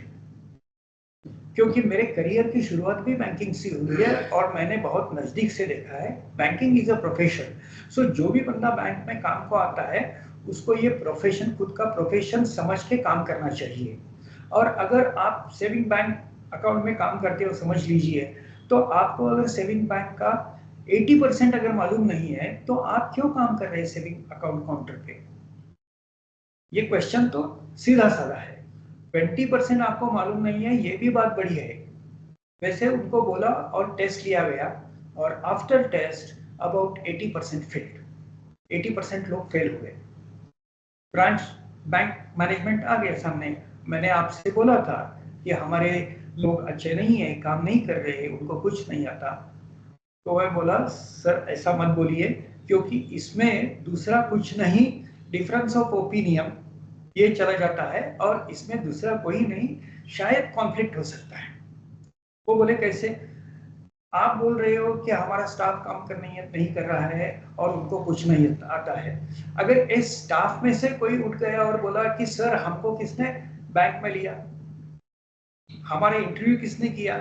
Speaker 4: क्योंकि मेरे करियर की शुरुआत भी बैंकिंग से हुई है और मैंने बहुत नजदीक से देखा है बैंकिंग इज अ प्रोफेशन। सो जो भी बंदा बैंक में काम को आता है उसको ये प्रोफेशन, खुद का प्रोफेशन समझ के काम करना चाहिए। और अगर आप सेविंग बैंक अकाउंट में काम करते हो, समझ लीजिए, तो आपको अगर सेविंग बैंक का 80% अगर मालूम नहीं है तो आप क्यों काम कर रहे हैं सेविंग अकाउंट काउंटर पे? ये क्वेश्चन तो सीधा साधा है। 20% आपको मालूम नहीं है, ये भी बात बड़ी है। वैसे उनको बोला और टेस्ट लिया गया और आफ्टर टेस्ट अबाउट 80% फेल्ड, 80% लोग फेल हुए। ब्रांच बैंक मैनेजमेंट आ गया सामने, मैंने आपसे बोला था कि हमारे लोग अच्छे नहीं है, काम नहीं कर रहे, उनको कुछ नहीं आता। तो मैं बोला सर ऐसा मत बोलिए, क्योंकि इसमें दूसरा कुछ नहीं, डिफरेंस ऑफ ओपिनियन ये चला जाता है और इसमें दूसरा कोई नहीं, शायद कॉन्फ्लिक्ट हो सकता है। वो बोले कैसे? आप बोल रहे हो कि हमारा स्टाफ काम करने नहीं कर रहा है और उनको कुछ नहीं आता है। अगर इस स्टाफ में से कोई उठ गया और बोला कि सर हमको किसने बैंक में लिया, हमारे इंटरव्यू किसने किया,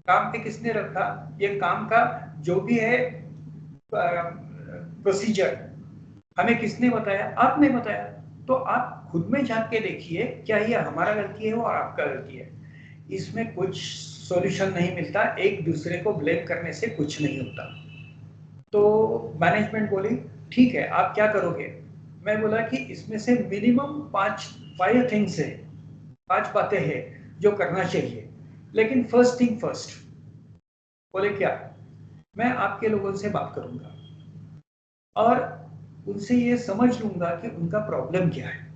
Speaker 4: काम पे किसने रखा, ये काम का जो भी है प्रोसीजर हमें किसने बताया, आपने बताया, तो आप खुद में झांक के देखिए क्या ये हमारा गलती है और आपका गलती है। इसमें कुछ सॉल्यूशन नहीं मिलता, एक दूसरे को ब्लेम करने से कुछ नहीं होता। तो मैनेजमेंट बोली ठीक है आप क्या करोगे? मैं बोला कि इसमें से मिनिमम 5 थिंग्स है, 5 बातें हैं जो करना चाहिए, लेकिन फर्स्ट थिंग फर्स्ट। बोले क्या? मैं आपके लोगों से बात करूंगा और उनसे ये समझ लूंगा कि उनका प्रॉब्लम क्या है।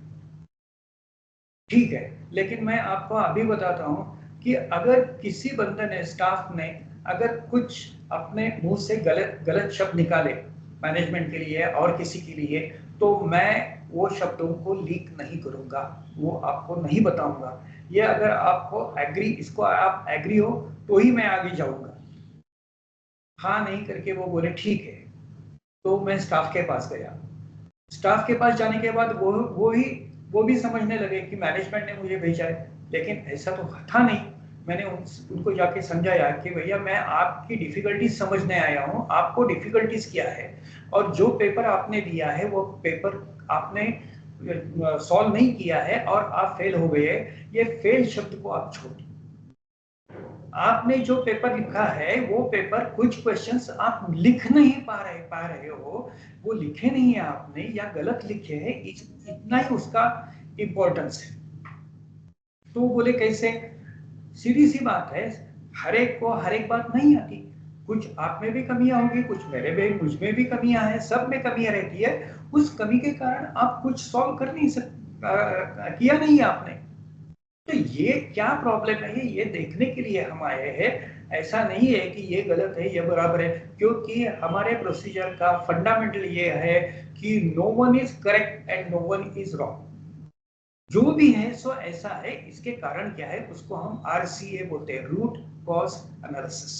Speaker 4: ठीक है, लेकिन मैं आपको अभी बताता हूं कि अगर किसी बंदे ने, स्टाफ ने अगर कुछ अपने मुंह से गलत शब्द निकाले मैनेजमेंट के लिए और किसी के लिए, तो मैं वो शब्दों को लीक नहीं करूंगा, वो आपको नहीं बताऊंगा। ये अगर आपको एग्री, इसको आप एग्री हो तो ही मैं आगे जाऊंगा। हाँ नहीं करके वो बोले ठीक है। तो मैं स्टाफ के पास गया। स्टाफ के पास जाने के बाद वो भी समझने लगे कि मैनेजमेंट ने मुझे भेजा है, लेकिन ऐसा तो था नहीं। मैंने उनको जाके समझाया कि भैया मैं आपकी डिफिकल्टीज समझने आया हूँ, आपको डिफिकल्टीज क्या है और जो पेपर आपने दिया है वो पेपर आपने सॉल्व नहीं किया है और आप फेल हो गए। ये फेल शब्द को आप छोड़िए। आपने जो पेपर लिखा है वो पेपर, कुछ क्वेश्चंस आप लिख नहीं पा रहे हो, वो लिखे नहीं है आपने या गलत लिखे हैं, इतना ही उसका इंपॉर्टेंस है। तो बोले कैसे? सीधी सी बात है, हर एक को हर एक बात नहीं आती, कुछ आप में भी कमियां होंगी, कुछ मेरे में, मुझ में भी कमियां हैं, सब में कमियां रहती है। उस कमी के कारण आप कुछ सॉल्व कर नहीं किया नहीं आपने, तो ये क्या प्रॉब्लम है ये देखने के लिए हम आए हैं। ऐसा नहीं है कि ये गलत है ये बराबर है, क्योंकि हमारे प्रोसीजर का फंडामेंटल ये है कि no one is correct and no one is wrong. जो भी है सो ऐसा है, इसके कारण क्या है उसको हम RCA बोलते हैं, रूट कॉज एनालिसिस।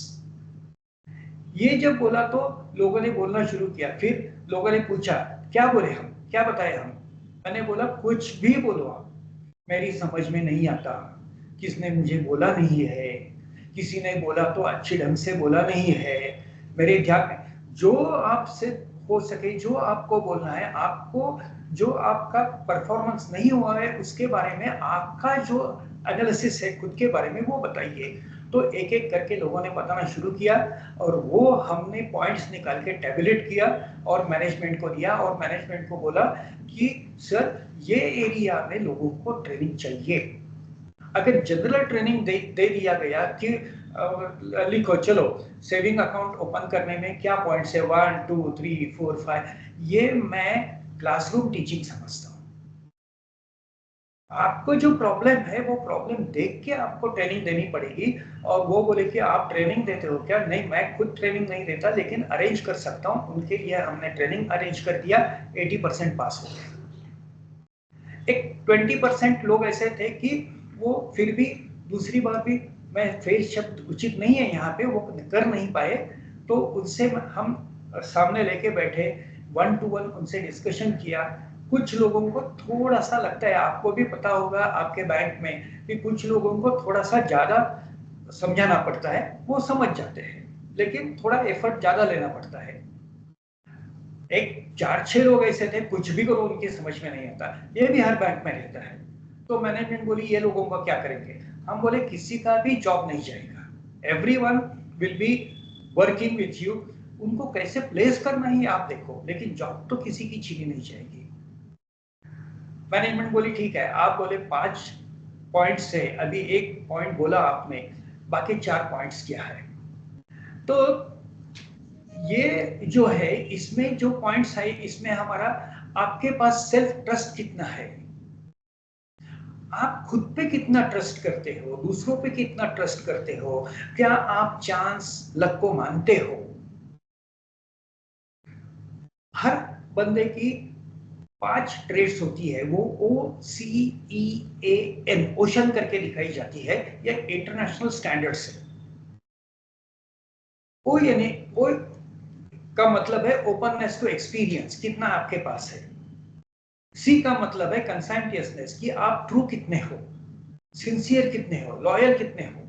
Speaker 4: ये जब बोला तो लोगों ने बोलना शुरू किया, फिर लोगों ने पूछा क्या बोले हम, क्या बताए हम? मैंने बोला कुछ भी बोलो आप, मेरी समझ में नहीं आता, किसने मुझे बोला नहीं है, किसी ने बोला तो अच्छे ढंग से बोला नहीं है, मेरे ध्यान में जो आपसे हो सके, जो आपको बोलना है, आपको जो आपका परफॉर्मेंस नहीं हुआ है उसके बारे में, आपका जो एनालिसिस है खुद के बारे में वो बताइए। तो एक एक करके लोगों ने बताना शुरू किया और वो हमने पॉइंट्स निकाल के टैबुलेट किया और मैनेजमेंट को दिया और मैनेजमेंट को बोला कि सर ये एरिया में लोगों को ट्रेनिंग चाहिए। अगर जनरल ट्रेनिंग दे दिया गया कि लिखो चलो सेविंग अकाउंट ओपन करने में क्या पॉइंट्स है 1 2 3 4 5, ये मैं क्लासरूम टीचिंग समझता हूँ। आपको जो प्रॉब्लम है वो प्रॉब्लम देख के आपको ट्रेनिंग देनी पड़ेगी। और वो बोले कि आप ट्रेनिंग देते हो क्या? नहीं, मैं खुद ट्रेनिंग नहीं देता, लेकिन अरेंज कर सकता हूँ। उनके लिए हमने ट्रेनिंग अरेंज कर दिया, 80% पास हो गए। एक 20% लोग ऐसे थे कि वो फिर भी, दूसरी बार भी, मैं फेल शब्द उचित नहीं है यहाँ पे, वो कर नहीं पाए, तो उनसे हम सामने लेके बैठे, 1 to 1 उनसे डिस्कशन किया। कुछ लोगों को थोड़ा सा लगता है, आपको भी पता होगा आपके बैंक में, कि कुछ लोगों को थोड़ा सा ज्यादा समझाना पड़ता है, वो समझ जाते हैं, लेकिन थोड़ा एफर्ट ज्यादा लेना पड़ता है। एक 4-6 लोग ऐसे थे, कुछ भी करो उनकी समझ में नहीं आता, ये भी हर बैंक में रहता है। तो मैनेजमेंट बोली ये लोगों का क्या करेंगे? हम बोले किसी का भी जॉब नहीं जाएगा, everyone will be working with you. उनको कैसे प्लेस करना ही आप देखो, लेकिन जॉब तो किसी की छीनी नहीं जाएगी। मैनेजमेंट बोली ठीक है। आप बोले 5 पॉइंट से, अभी 1 पॉइंट बोला आपने, बाकी 4 पॉइंट्स क्या है? तो ये जो है, इसमें जो पॉइंट्स है, इसमें हमारा, आपके पास सेल्फ ट्रस्ट कितना है, आप खुद पे कितना ट्रस्ट करते हो, दूसरों पे कितना ट्रस्ट करते हो, क्या आप चांस लक को मानते हो? हर बंदे की 5 ट्रेड्स होती है, वो OCEAN, ओशन करके दिखाई जाती है, या इंटरनेशनल स्टैंडर्ड्स है। ओ यानी ओ का मतलब है ओपननेस टू एक्सपीरियंस, कितना आपके पास है। सी का मतलब है कंसेंटियसनेस, कि आप ट्रू कितने हो, सिंसियर कितने हो, लॉयल कितने हो।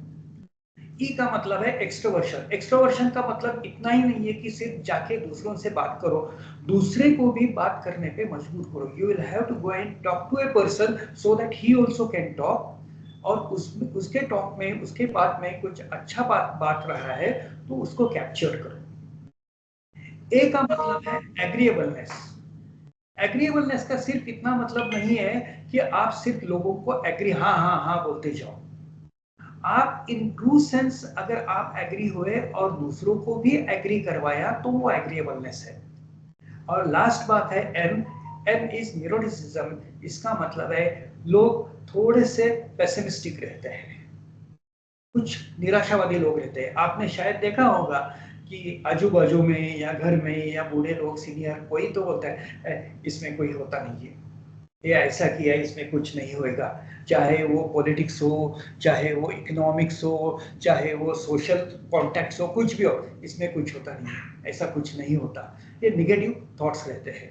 Speaker 4: ई का मतलब है एक्सट्रोवर्शन। एक्सट्रोवर्शन का मतलब इतना ही नहीं है कि सिर्फ जाके दूसरों से बात करो, दूसरे को भी बात करने पे मजबूर करो। You will have to go and talk to a person so that he also can talk, और उसके टॉक में, उसके बात में कुछ अच्छा बात रहा है तो उसको कैप्चर करो। ए का मतलब है एग्रीएबलनेस। एग्रीएबलनेस का सिर्फ इतना मतलब नहीं है कि आप सिर्फ लोगों को एग्री, हाँ हाँ हाँ बोलते जाओ। आप इन ट्रू सेंस अगर आप एग्री हुए और दूसरों को भी एग्री करवाया, तो वो एग्रीएबलनेस है। और लास्ट बात है एन। N is neuroticism. इसका मतलब है लोग थोड़े से पेसिमिस्टिक रहते हैं, कुछ निराशावादी लोग रहते हैं। आपने शायद देखा होगा कि आजू बाजू में या घर में या बूढ़े लोग, सीनियर, कोई तो बोलता है इसमें कोई होता नहीं है, ये ऐसा किया, इसमें कुछ नहीं होएगा। चाहे वो पॉलिटिक्स हो, चाहे वो इकोनॉमिक्स हो, चाहे वो सोशल कॉन्टैक्ट्स हो, कुछ भी हो, इसमें कुछ होता नहीं है, ऐसा कुछ नहीं होता। ये निगेटिव थॉट्स रहते हैं।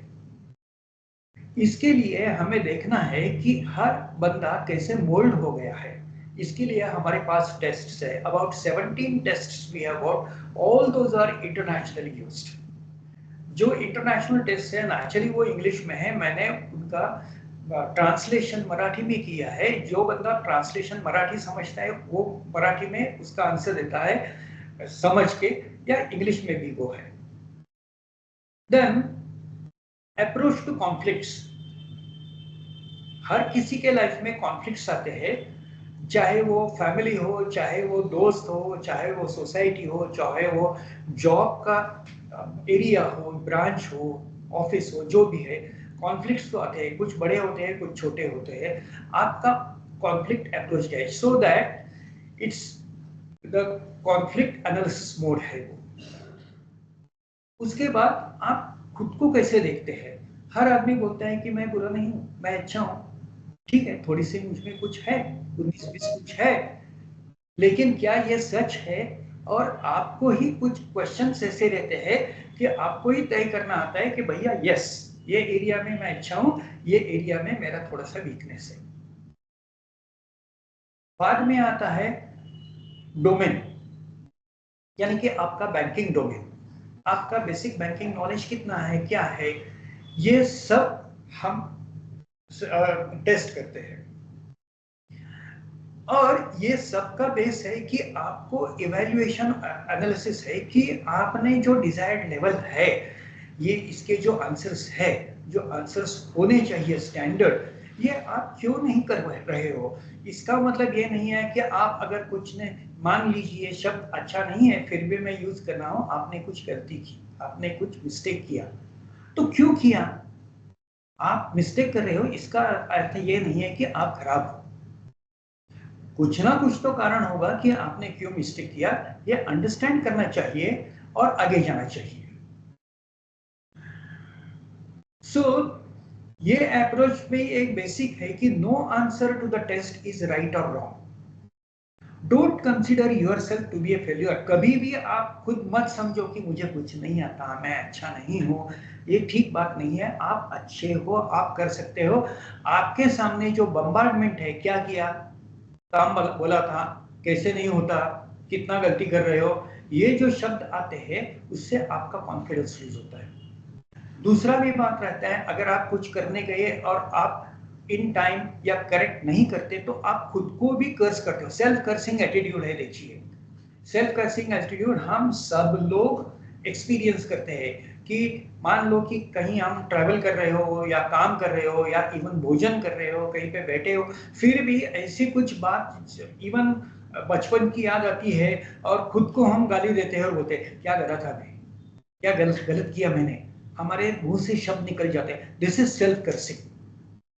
Speaker 4: इसके लिए हमें देखना है कि हर बंदा कैसे मोल्ड हो गया है। इसके लिए हमारे पास टेस्ट्स है, about 17 tests we have got, all those are internationally used. जो इंटरनेशनल टेस्ट है एक्चुअली वो इंग्लिश में है, मैंने उनका ट्रांसलेशन मराठी में किया है। जो बंदा ट्रांसलेशन मराठी समझता है वो मराठी में उसका आंसर देता है समझ के, या इंग्लिश में भी वो है। Then approach to conflicts. हर किसी के लाइफ में कॉन्फ्लिक्ट्स आते हैं, चाहे वो फैमिली हो, चाहे वो दोस्त हो, चाहे वो सोसाइटी हो, चाहे वो जॉब का एरिया हो, ब्रांच हो, ऑफिस हो, जो भी है, कॉन्फ्लिक्ट्स तो आते हैं। कुछ बड़े होते हैं, कुछ छोटे होते हैं। आपका कॉन्फ्लिक्ट अप्रोच क्या है, so that it's the conflict analysis mode है वो। उसके बाद आप खुद को कैसे देखते हैं। हर आदमी बोलता है कि मैं बुरा नहीं हूं, मैं अच्छा हूं। ठीक है, थोड़ी सी मुझमें कुछ है, 19-20 कुछ है, लेकिन क्या ये सच है? और आपको ही कुछ क्वेश्चंस ऐसे रहते हैं कि आपको ही तय करना आता है कि भैया यस, ये एरिया में मैं अच्छा हूं, ये एरिया में मेरा थोड़ा सा वीकनेस है। बाद में आता है डोमेन, यानी कि आपका बैंकिंग डोमेन, आपका बेसिक बैंकिंग नॉलेज कितना है, क्या है, ये सब हम टेस्ट करते हैं। और ये सबका बेस है कि आपको इवैल्यूएशन एनालिसिस है कि आपने जो डिजायर्ड लेवल है, ये इसके जो आंसर्स है, जो आंसर्स होने चाहिए स्टैंडर्ड, ये आप क्यों नहीं कर रहे हो। इसका मतलब ये नहीं है कि आप अगर कुछ ने, मान लीजिए शब्द अच्छा नहीं है फिर भी मैं यूज कर रहा हूं, आपने कुछ गलती की, आपने कुछ मिस्टेक किया, तो क्यों किया, आप मिस्टेक कर रहे हो इसका अर्थ ये नहीं है कि आप खराब हो। कुछ ना कुछ तो कारण होगा कि आपने क्यों मिस्टेक किया, ये अंडरस्टैंड करना चाहिए और आगे जाना चाहिए। सो ये अप्रोच में एक बेसिक है कि no answer to the test is right और wrong. Don't consider yourself to be A failure. कभी भी आप खुद मत समझो कि मुझे कुछ नहीं आता, मैं अच्छा नहीं हूं। ये ठीक बात नहीं है। आप अच्छे हो, आप कर सकते हो। आपके सामने जो बम्बार्डमेंट है, क्या किया, काम बोला था, कैसे नहीं होता, कितना गलती कर रहे हो, ये जो शब्द आते हैं उससे आपका कॉन्फिडेंस लूज होता है। दूसरा भी बात रहता है, अगर आप कुछ करने गए और आप इन टाइम या करेक्ट नहीं करते तो आप खुद को भी कर्स करते हो। सेल्फ कर्सिंग एटीट्यूड है। देखिए, सेल्फ कर्सिंग एटीट्यूड हम सब लोग एक्सपीरियंस करते हैं कि मान लो कि कहीं हम ट्रैवल कर रहे हो या काम कर रहे हो या इवन भोजन कर रहे हो, कहीं पे बैठे हो, फिर भी ऐसी कुछ बात इवन बचपन की याद आती है और खुद को हम गाली देते हैं और बोलते हैं क्या गलत था मैं, क्या गलत किया मैंने। हमारे मुंह से शब्द निकल जाते हैं। This is self cursing.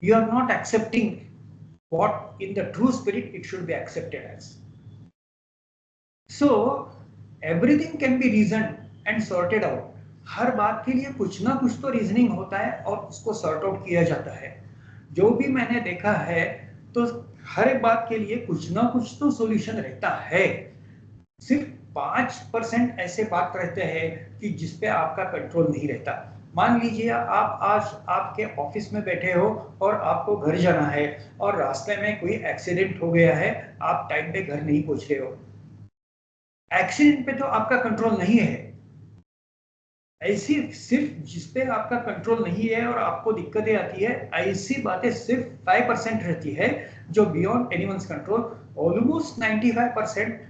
Speaker 4: You are not accepting what in the true spirit it should be accepted as. So everything can be reason and sorted out. हर बात के लिए कुछ ना कुछ तो रीजनिंग होता है और उसको सॉर्ट आउट किया जाता है। जो भी मैंने देखा है तो हर एक बात के लिए कुछ ना कुछ तो सॉल्यूशन रहता है। सिर्फ 5% ऐसे बात रहते हैं कि जिसपे आपका कंट्रोल नहीं रहता। मान लीजिए आप आज आपके ऑफिस में बैठे हो और आपको घर जाना है और रास्ते में कोई एक्सीडेंट हो गया है, आप टाइम पे घर नहीं पहुंच रहे हो। एक्सीडेंट पे तो आपका कंट्रोल नहीं है। ऐसी सिर्फ जिसपे आपका कंट्रोल नहीं है और आपको दिक्कतें आती है, ऐसी बातें सिर्फ 5% रहती है जो बियॉन्ड एनीवन्स कंट्रोल। ऑलमोस्ट 95%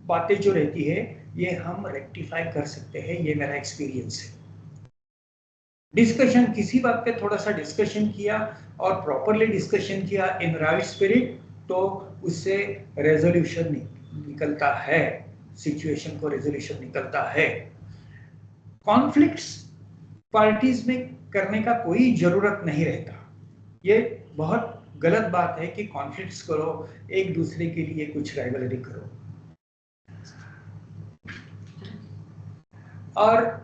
Speaker 4: बातें जो रहती है ये हम रेक्टिफाई कर सकते हैं। ये मेरा एक्सपीरियंस है। डिस्कशन, किसी बात पे थोड़ा सा डिस्कशन किया और प्रॉपरली डिस्कशन किया इन राइट स्पिरिट, तो उससे रेजोल्यूशन निकलता है, सिचुएशन को रेजोल्यूशन निकलता है। कॉन्फ्लिक्ट्स पार्टीज में करने का कोई जरूरत नहीं रहता। ये बहुत गलत बात है कि कॉन्फ्लिक्ट्स करो, एक दूसरे के लिए कुछ राइवलरी करो। और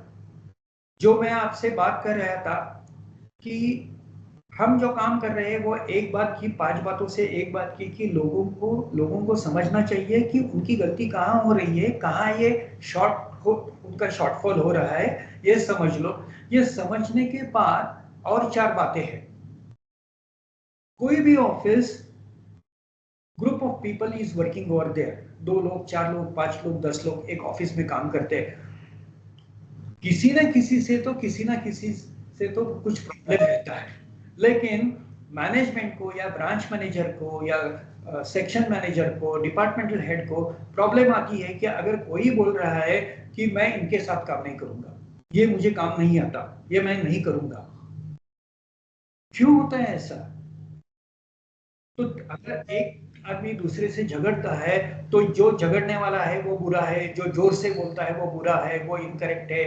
Speaker 4: जो मैं आपसे बात कर रहा था कि हम जो काम कर रहे हैं वो एक बात की 5 बातों से एक बात की कि लोगों को समझना चाहिए कि उनकी गलती कहाँ हो रही है, कहाँ ये उनका शॉर्टफॉल हो रहा है, ये समझ लो। ये समझने के बाद और 4 बातें हैं। कोई भी office, group of people is working over there. 2 लोग, 4 लोग, 5 लोग, 10 लोग एक ऑफिस में काम करते हैं। किसी ना किसी से तो कुछ प्रॉब्लम रहता है। लेकिन मैनेजमेंट को या ब्रांच मैनेजर को या सेक्शन मैनेजर को, डिपार्टमेंटल हेड को प्रॉब्लम आती है कि अगर कोई बोल रहा है कि मैं इनके साथ काम नहीं करूंगा, ये मुझे काम नहीं आता, ये मैं नहीं करूंगा। क्यों होता है ऐसा? तो अगर एक आदमी दूसरे से झगड़ता है तो जो झगड़ने वाला है वो बुरा है, जो जोर से बोलता है वो बुरा है, वो इनकरेक्ट है।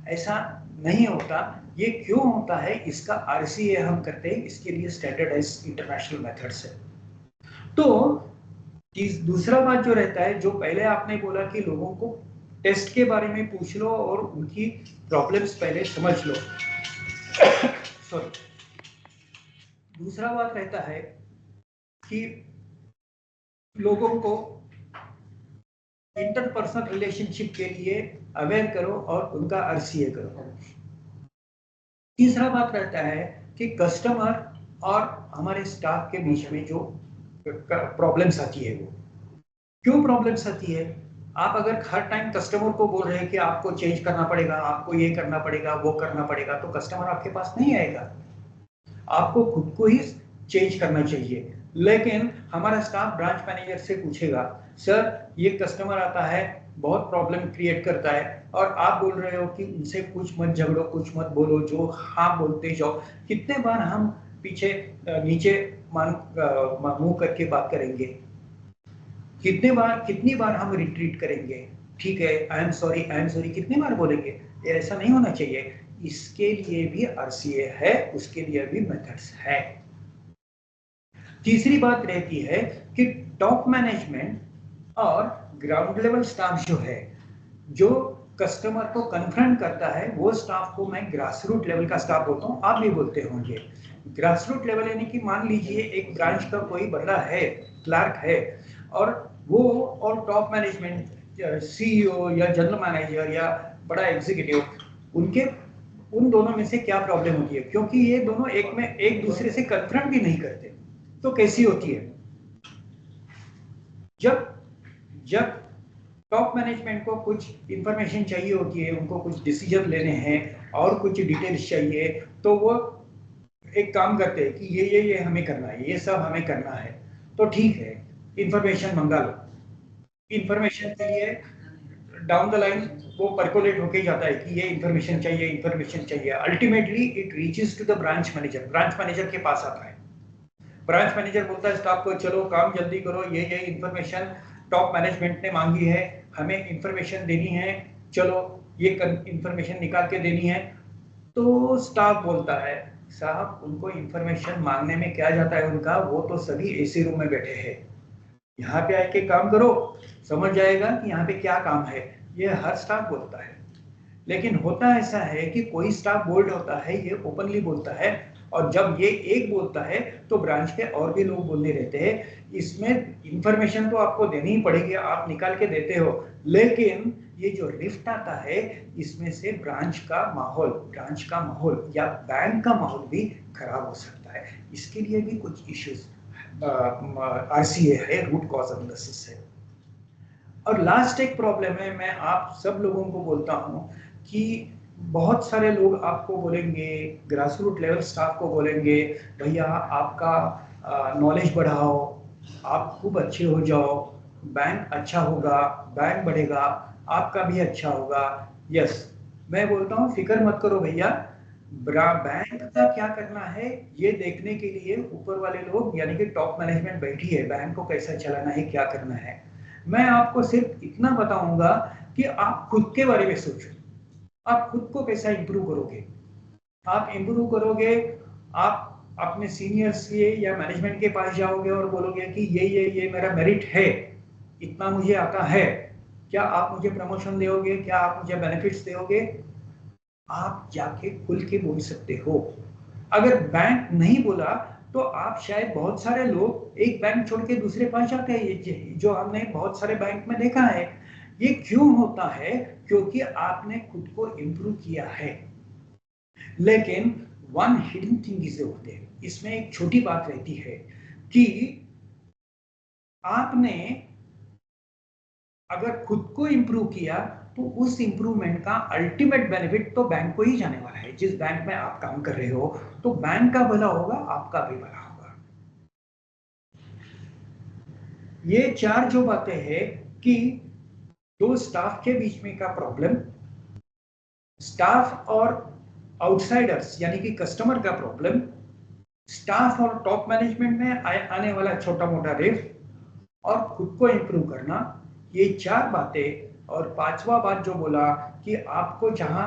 Speaker 4: ऐसा नहीं होता। ये क्यों होता है, इसका RCA हम करते हैं। इसके लिए स्टैंडर्डाइज्ड इंटरनेशनल मेथड्स है। तो दूसरा बात जो रहता है, जो पहले आपने बोला कि लोगों को टेस्ट के बारे में पूछ लो और उनकी प्रॉब्लम्स पहले समझ लो। सॉरी। दूसरा बात रहता है कि लोगों को इंटरपर्सनल रिलेशनशिप के लिए अवेयर करो और उनका RCA करो। तीसरा बात रहता है कि कस्टमर और हमारे स्टाफ के बीच में जो प्रॉब्लम्स आती है, वो क्यों प्रॉब्लम्स आती है? आप अगर हर टाइम कस्टमर को बोल रहे हैं कि आपको चेंज करना पड़ेगा, आपको ये करना पड़ेगा, वो करना पड़ेगा, तो कस्टमर आपके पास नहीं आएगा। आपको खुद को ही चेंज करना चाहिए। लेकिन हमारा स्टाफ ब्रांच मैनेजर से पूछेगा, सर ये कस्टमर आता है, बहुत प्रॉब्लम क्रिएट करता है, और आप बोल रहे हो कि उनसे कुछ मत झगड़ो, कुछ मत बोलो, जो हाँ बोलते जाओ। कितने बार हम पीछे नीचे मुंह करके बात करेंगे? कितनी बार हम रिट्रीट करेंगे? ठीक है, आई एम सॉरी कितनी बार बोलेंगे? ये ऐसा नहीं होना चाहिए। इसके लिए भी RCA है, उसके लिए भी मेथड्स है। तीसरी बात रहती है कि टॉप मैनेजमेंट और ग्राउंड लेवल स्टाफ जो है, जो कस्टमर को कन्फ्रंट करता है, वो स्टाफ को मैं ग्रास रूट लेवल का स्टाफ बोलता हूँ, आप भी बोलते होंगे। ग्रास रूट लेवल यानी कि मान लीजिए एक ब्रांच का कोई बंदा है, क्लर्क है, और वो और टॉप मैनेजमेंट, CEO या जनरल मैनेजर या बड़ा एग्जीक्यूटिव, उन दोनों में से क्या प्रॉब्लम होती है? क्योंकि ये दोनों एक दूसरे से कन्फ्रंट भी नहीं करते, तो कैसी होती है? जब टॉप मैनेजमेंट को कुछ इंफॉर्मेशन चाहिए होती है, उनको कुछ डिसीजन लेने हैं और कुछ डिटेल्स चाहिए, तो वो एक काम करते हैं कि ये हमें करना है, ये सब हमें करना है, तो ठीक है, इंफॉर्मेशन मंगा लो। इंफॉर्मेशन के लिए डाउन द लाइन वो परकोलेट होके जाता है कि ये इंफॉर्मेशन चाहिए। Ultimately it reaches to the branch manager के पास आता है। ब्रांच मैनेजर बोलता है स्टाफ को, चलो काम जल्दी करो, ये इंफॉर्मेशन टॉप मैनेजमेंट ने मांगी है, हमें इंफॉर्मेशन देनी है, चलो ये इंफॉर्मेशन निकाल के देनी है। तो स्टाफ बोलता है, साहब उनको इंफॉर्मेशन मांगने में क्या जाता है उनका, वो तो सभी एसी रूम में बैठे हैं, यहाँ पे आके काम करो, समझ जाएगा कि यहाँ पे क्या काम है, ये हर स्टाफ बोलता है। लेकिन होता ऐसा है कि कोई स्टाफ बोल्ड होता है, ये ओपनली बोलता है, और जब ये एक बोलता है तो ब्रांच के और भी लोग बोलने रहते हैं। इसमें इंफॉर्मेशन तो आपको देनी ही पड़ेगी, आप निकाल के देते हो, लेकिन ये जो रिफ्ट आता है, इसमें से ब्रांच का माहौल या बैंक का माहौल भी खराब हो सकता है। इसके लिए भी कुछ इश्यूज RCA है, रूट कॉज एनालिसिस है। और लास्ट एक प्रॉब्लम है, मैं आप सब लोगों को बोलता हूँ कि बहुत सारे लोग आपको बोलेंगे, ग्रास रूट लेवल स्टाफ को बोलेंगे, भैया आपका नॉलेज बढ़ाओ, आप खूब अच्छे हो जाओ, बैंक अच्छा होगा, बैंक बढ़ेगा, आपका भी अच्छा होगा। यस, मैं बोलता हूँ फिक्र मत करो भैया, बैंक का क्या करना है ये देखने के लिए ऊपर वाले लोग यानी कि टॉप मैनेजमेंट बैठी है, बैंक को कैसा चलाना है, क्या करना है। मैं आपको सिर्फ इतना बताऊंगा कि आप खुद के बारे में सोचो, आप खुद को कैसा इंप्रूव करोगे। आप इंप्रूव करोगे, आप अपने सीनियर्स के या मैनेजमेंट के पास जाओगे और बोलोगे कि ये मेरा मेरिट है, इतना मुझे आता है, क्या आप मुझे प्रमोशन दोगे, क्या आप मुझे बेनिफिट्स दोगे? आप जाके खुल के बोल सकते हो। अगर बैंक नहीं बोला तो आप शायद, बहुत सारे लोग एक बैंक छोड़ के दूसरे पास जाते हैं, जो हमने बहुत सारे बैंक में देखा है। ये क्यों होता है? क्योंकि आपने खुद को इंप्रूव किया है। लेकिन one hidden thing is there, इसमें एक छोटी बात रहती है कि आपने अगर खुद को इंप्रूव किया तो उस इंप्रूवमेंट का अल्टीमेट बेनिफिट तो बैंक को ही जाने वाला है। जिस बैंक में आप काम कर रहे हो, तो बैंक का भला होगा, आपका भी भला होगा। ये चार जो बातें हैं कि दो स्टाफ के बीच में का प्रॉब्लम, स्टाफ और आउटसाइडर्स यानी कि कस्टमर का प्रॉब्लम, स्टाफ और टॉप मैनेजमेंट में आने वाला छोटा मोटा रिफ्ट, और खुद को इंप्रूव करना, ये चार बातें। और पांचवा बात जो बोला कि आपको जहां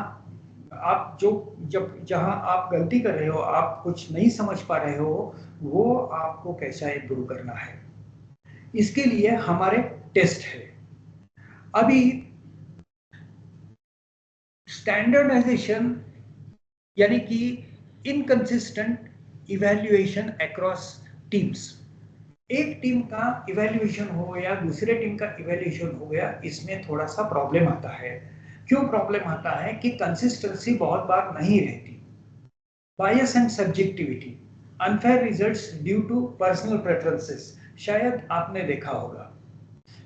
Speaker 4: आप गलती कर रहे हो, आप कुछ नहीं समझ पा रहे हो, वो आपको कैसा इंप्रूव करना है, इसके लिए हमारे टेस्ट है। अभी स्टैंडर्डाइजेशन यानी कि इनकंसिस्टेंट इवैल्यूएशन अक्रॉस टीम्स, एक टीम का इवैल्यूएशन हो गया, दूसरे टीम का इवैल्यूएशन हो गया, इसमें थोड़ा सा प्रॉब्लम आता है। क्यों प्रॉब्लम आता है? कि कंसिस्टेंसी बहुत बार नहीं रहती, bias and subjectivity, unfair results due to personal preferences, शायद आपने देखा होगा,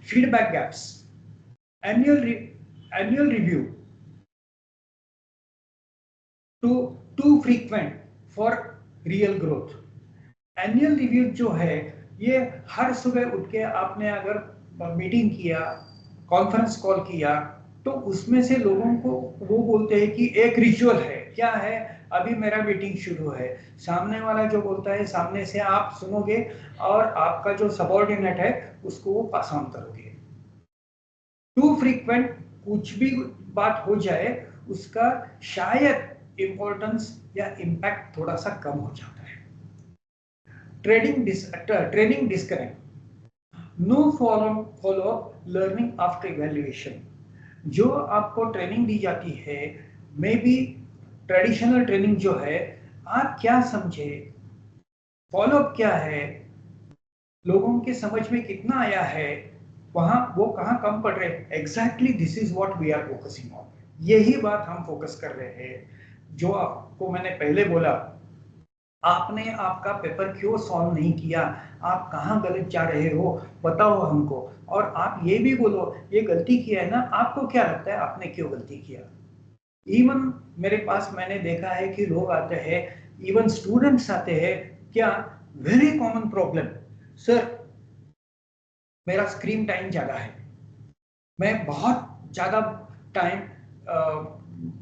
Speaker 4: feedback gaps, annual review too frequent for real growth. Annual review जो है, ये हर सुबह उठ के आपने अगर मीटिंग किया, कॉन्फ्रेंस कॉल किया, तो उसमें से लोगों को वो बोलते हैं कि एक रिचुअल है। क्या है? अभी मेरा मीटिंग शुरू है, सामने वाला जो बोलता है सामने से आप सुनोगे और आपका जो सबऑर्डिनेट है उसको वो पास ऑन करोगे। टू फ्रीक्वेंट कुछ भी बात हो जाए, उसका शायद इम्पोर्टेंस या इम्पैक्ट थोड़ा सा कम हो जाता है। Training disconnect, no follow learning after evaluation. जो आपको ट्रेनिंग दी जाती है, मे बी ट्रेडिशनल ट्रेनिंग जो है, आप क्या समझे, फॉलोअप क्या है, लोगों के समझ में कितना आया है, वहां वो कहाँ कम पड़ रहे हैं, exactly this is what we are focusing on. यही बात हम फोकस कर रहे हैं। जो आपको मैंने पहले बोला, आपने आपका पेपर क्यों सॉल्व नहीं किया, आप कहाँ गलत जा रहे हो, बताओ हमको। और आप ये भी बोलो ये गलती किया है ना, आपको क्या लगता है आपने क्यों गलती किया। इवन मेरे पास मैंने देखा है कि लोग आते हैं, इवन स्टूडेंट्स आते हैं, क्या वेरी कॉमन प्रॉब्लम, सर मेरा स्क्रीन टाइम ज्यादा है, मैं बहुत ज्यादा टाइम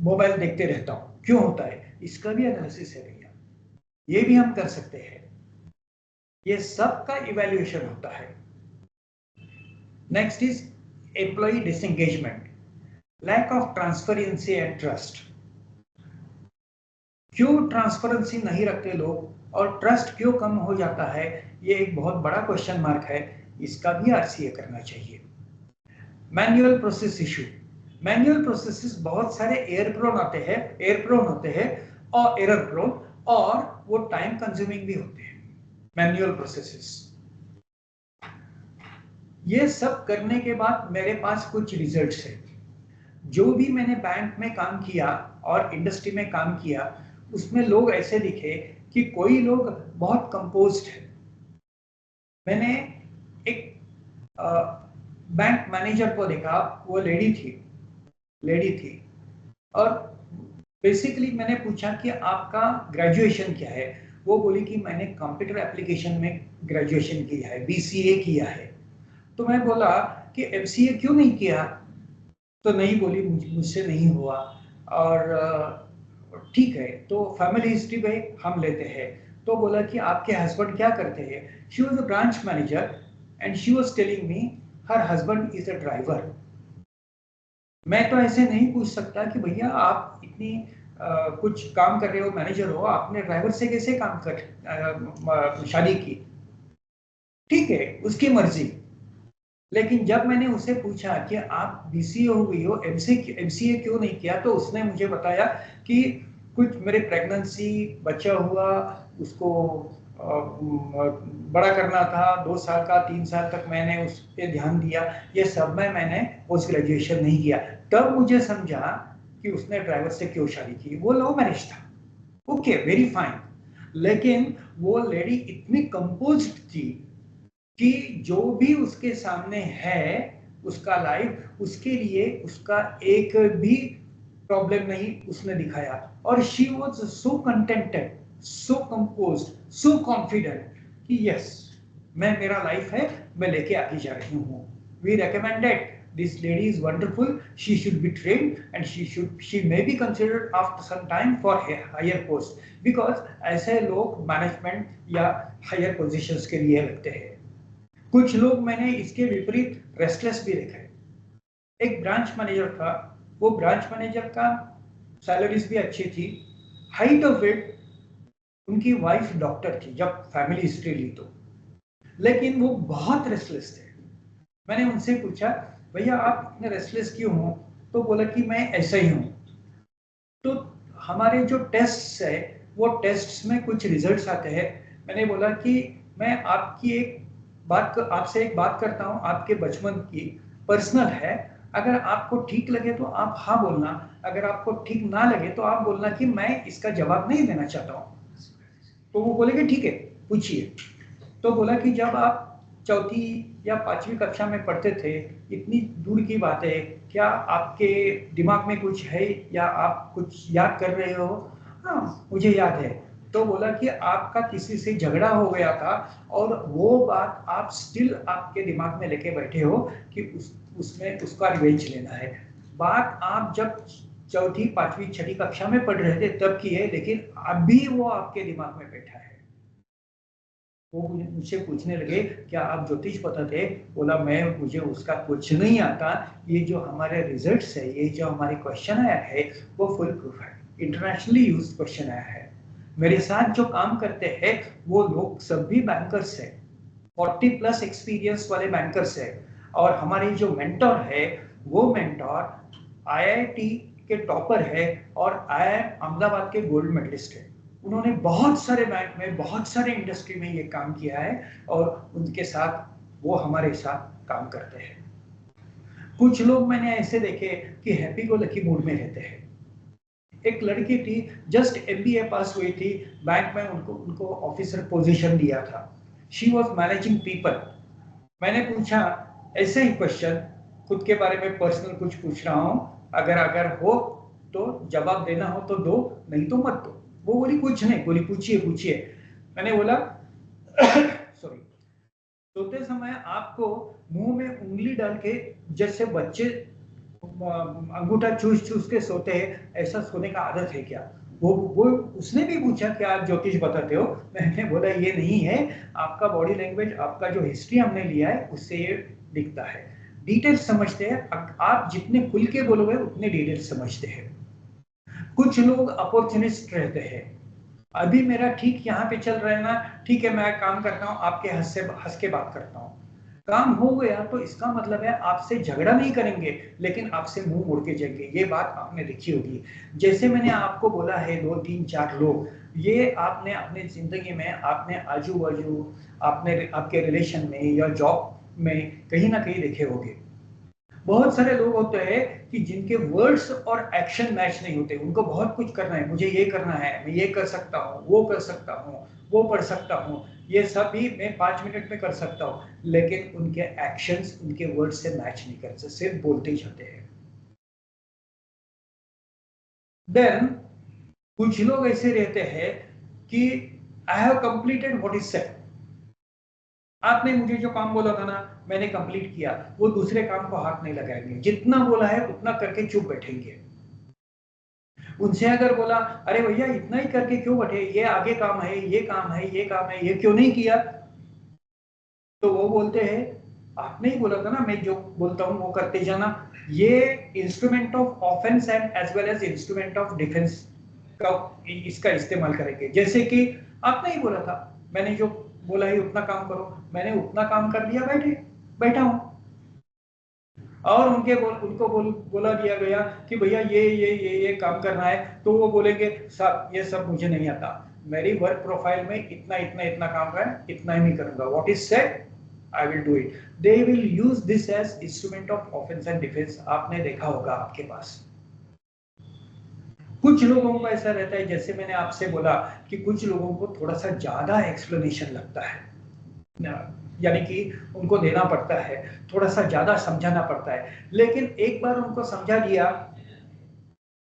Speaker 4: मोबाइल देखते रहता हूं, क्यों होता है। इसका भी एनालिसिस है भैया, ये भी हम कर सकते हैं, ये सब का इवैल्यूएशन होता है। Next is employ disengagement, lack of transparency and trust. क्यों ट्रांसपेरेंसी नहीं रखते लोग और ट्रस्ट क्यों कम हो जाता है, ये एक बहुत बड़ा क्वेश्चन मार्क है, इसका भी आरसीए करना चाहिए। Manual process issue, manual processes बहुत सारे एयर प्रोन होते हैं और एरर प्रोन, और वो टाइम कंज्यूमिंग भी होते हैं मैनुअल प्रोसेसेस। ये सब करने के बाद मेरे पास कुछ रिजल्ट्स है। जो भी मैंने बैंक में काम किया और इंडस्ट्री में काम किया, उसमें लोग ऐसे दिखे कि कोई लोग बहुत कंपोज्ड है। मैंने एक बैंक मैनेजर को देखा, वो लेडी थी, और बेसिकली मैंने पूछा कि आपका ग्रेजुएशन क्या है, वो बोली कि मैंने कंप्यूटर एप्लीकेशन में ग्रेजुएशन किया है, बीसीए किया है। तो मैं बोला कि एमसीए क्यों नहीं किया, तो नहीं बोली मुझसे नहीं हुआ। और ठीक है, तो फैमिली हिस्ट्री पे हम लेते हैं। तो बोला कि आपके हस्बैंड क्या करते हैं, she was a branch manager and she was telling me her husband is a driver. मैं तो ऐसे नहीं पूछ सकता कि भैया आप इतनी कुछ काम कर रहे हो, मैनेजर हो, आपने ड्राइवर से कैसे काम कर शादी की। ठीक है, उसकी मर्जी। लेकिन जब मैंने उसे पूछा कि आप बीसीए हो गई हो, एमसीए क्यों नहीं किया, तो उसने मुझे बताया कि कुछ मेरे प्रेगनेंसी, बच्चा हुआ, उसको बड़ा करना था, 2 साल का 3 साल तक मैंने उस पर ध्यान दिया, ये सब में मैंने पोस्ट ग्रेजुएशन नहीं किया। तब मुझे समझा कि उसने ड्राइवर से क्यों शादी की, वो लव मैरिज था। Okay, very fine. लेकिन वो लेडी इतनी कंपोज्ड थी कि जो भी उसके सामने है उसका लाइफ, उसके लिए उसका एक भी प्रॉब्लम नहीं उसने दिखाया। और she was so contented, so composed, so confident कि यस, मेरा लाइफ है, मैं लेके आगे जा रही हूँ। We recommended this lady is wonderful, she should be trained and she may be considered after some time for higher post, because ऐसे लोग मैनेजमेंट या हायर पोजीशंस के लिए लगते हैं। कुछ लोग मैंने इसके विपरीत रेस्टलेस भी देखा है। एक ब्रांच मैनेजर था, वो ब्रांच मैनेजर का सैलरीज भी अच्छी थी, हाइट ऑफ इट, उनकी वाइफ डॉक्टर थी जब फैमिली हिस्ट्री ली तो, लेकिन वो बहुत रेस्टलेस थे। मैंने उनसे पूछा, भैया आप इतने रेस्टलेस क्यों हो, तो बोला कि मैं ऐसा ही हूँ। तो हमारे जो टेस्ट्स है, वो टेस्ट्स में कुछ रिजल्ट्स आते हैं। मैंने बोला कि मैं आपसे एक बात करता हूँ, आपके बचपन की, पर्सनल है, अगर आपको ठीक लगे तो आप हाँ बोलना, अगर आपको ठीक ना लगे तो आप बोलना कि मैं इसका जवाब नहीं देना चाहता हूँ। तो वो बोले कि ठीक है, पूछिए। तो बोला कि जब आप 4वीं या 5वीं कक्षा में पढ़ते थे, इतनी दूर की बात है, क्या आपके दिमाग में कुछ है या आप कुछ याद कर रहे हो? हाँ, मुझे याद है। तो बोला कि आपका किसी से झगड़ा हो गया था और वो बात आप स्टिल आपके दिमाग में लेके बैठे हो कि उसमें उसका रिवेंज लेना है। बात आप जब 4वीं, 5वीं, 6वीं कक्षा में पढ़ रहे थे तब की है, लेकिन अभी वो आपके दिमाग में बैठा है। वो मुझसे पूछने लगे, क्या आप ज्योतिष पता थे? बोला मुझे उसका कुछ नहीं आता, ये जो हमारे रिजल्ट्स है, ये जो हमारे क्वेश्चन आया है, वो फुल प्रूफ है। इंटरनेशनली यूज्ड क्वेश्चन आया है। मेरे साथ जो काम करते हैं वो लोग सभी बैंकर्स है, 40 प्लस एक्सपीरियंस वाले बैंकर्स है, और हमारी जो मेंटर है वो मेंटर आईआईटी के टॉपर है और आईआईएम अहमदाबाद के गोल्ड मेडलिस्ट है। उन्होंने बहुत सारे बैंक में, बहुत सारे इंडस्ट्री में ये काम किया है और उनके साथ वो हमारे साथ काम करते हैं। कुछ लोग मैंने ऐसे देखे कि हैप्पी गो लकी मूड में रहते हैं। एक लड़की थी, जस्ट एमबीए पास हुई थी, बैंक में उनको ऑफिसर पोजीशन दिया था। She was managing people. मैंने पूछा ऐसे ही क्वेश्चन, खुद के बारे में पर्सनल कुछ पूछ रहा हूँ, अगर हो तो जवाब देना हो तो दो, नहीं तो मत दो। वो बोली कुछ नहीं, बोली पूछिए। मैंने बोला सॉरी, सोते समय आपको मुंह में उंगली डाल के जैसे बच्चे अंगूठा चूस के सोते हैं, ऐसा सोने का आदत है क्या? वो उसने भी पूछा कि आप ज्योतिष बताते हो। मैंने बोला ये नहीं है, आपका बॉडी लैंग्वेज, आपका जो हिस्ट्री हमने लिया है उससे ये दिखता है। डिटेल्स समझते हैं, आप जितने खुल के बोलोगे उतने डिटेल्स समझते हैं। कुछ लोग अपॉर्चुनिस्ट रहते हैं। अभी मेरा ठीक यहाँ पे चल रहा है ना, ठीक है, मैं काम करता हूँ, आपके हंस के बात करता हूँ। काम हो गया तो इसका मतलब है आपसे झगड़ा नहीं करेंगे, लेकिन आपसे मुंह मोड़ के जाएंगे। ये बात आपने देखी होगी। जैसे मैंने आपको बोला है 2, 3, 4 लोग, ये आपने अपने जिंदगी में, आपने आजू बाजू, आपने आपके रिलेशन में या जॉब में कहीं ना कहीं देखे होंगे। बहुत सारे लोग होते हैं कि जिनके वर्ड्स और एक्शन मैच नहीं होते। उनको बहुत कुछ करना है, मुझे ये करना है, मैं ये कर सकता हूँ, वो कर सकता हूँ, वो पढ़ सकता हूँ, ये सब भी मैं 5 मिनट में कर सकता हूँ, लेकिन उनके एक्शंस उनके वर्ड्स से मैच नहीं करते, सिर्फ बोलते ही जाते हैं। देन कुछ लोग ऐसे रहते हैं कि I have completed what is said. आपने मुझे जो काम बोला था ना, मैंने कंप्लीट किया। वो दूसरे काम को हाथ नहीं लगाएंगे, जितना बोला है उतना करके चुप बैठेंगे। उनसे अगर बोला अरे भैया इतना ही करके क्यों बैठे, ये आगे काम है, ये काम है, ये काम है, ये क्यों नहीं किया, तो वो बोलते हैं आपने ही बोला था ना, मैं जो बोलता हूँ वो करते जाना। ये instrument of offence and as well as instrument of defence का इसका इस्तेमाल करेंगे। जैसे कि आपने ही बोला था, मैंने जो बोला है उतना काम करो, मैंने उतना काम कर लिया, बैठा हूं। और उनको बोला दिया गया कि भैया ये काम करना है, तो वो बोलेंगे साहब ये सब मुझे नहीं आता, मेरी वर्क प्रोफाइल में इतना काम है, इतना ही नहीं करूंगा, what is said I will do it. They will use this as instrument of offence and defence. आपने देखा होगा आपके पास। कुछ लोगों को ऐसा रहता है, जैसे मैंने आपसे बोला कि कुछ लोगों को थोड़ा सा ज्यादा एक्सप्लेनेशन लगता है, यानी कि उनको देना पड़ता है, थोड़ा सा ज्यादा समझाना पड़ता है। लेकिन एक बार उनको समझा दिया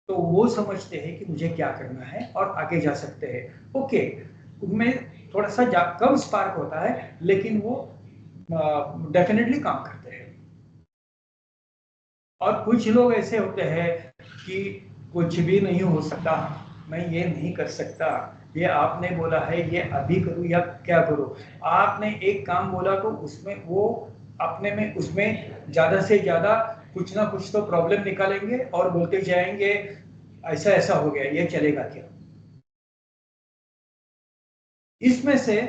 Speaker 4: तो वो समझते हैं कि मुझे क्या करना है और आगे जा सकते हैं। ओके, उनमें थोड़ा सा कम स्पार्क होता है, लेकिन वो डेफिनेटली काम करते हैं। और कुछ लोग ऐसे होते हैं कि कुछ भी नहीं हो सकता, मैं ये नहीं कर सकता, ये आपने बोला है, ये अभी करूं या क्या करूं। आपने एक काम बोला तो उसमें वो अपने में उसमें ज्यादा से ज्यादा कुछ ना कुछ तो प्रॉब्लम निकालेंगे और बोलते जाएंगे ऐसा हो गया, ये चलेगा क्या। इसमें से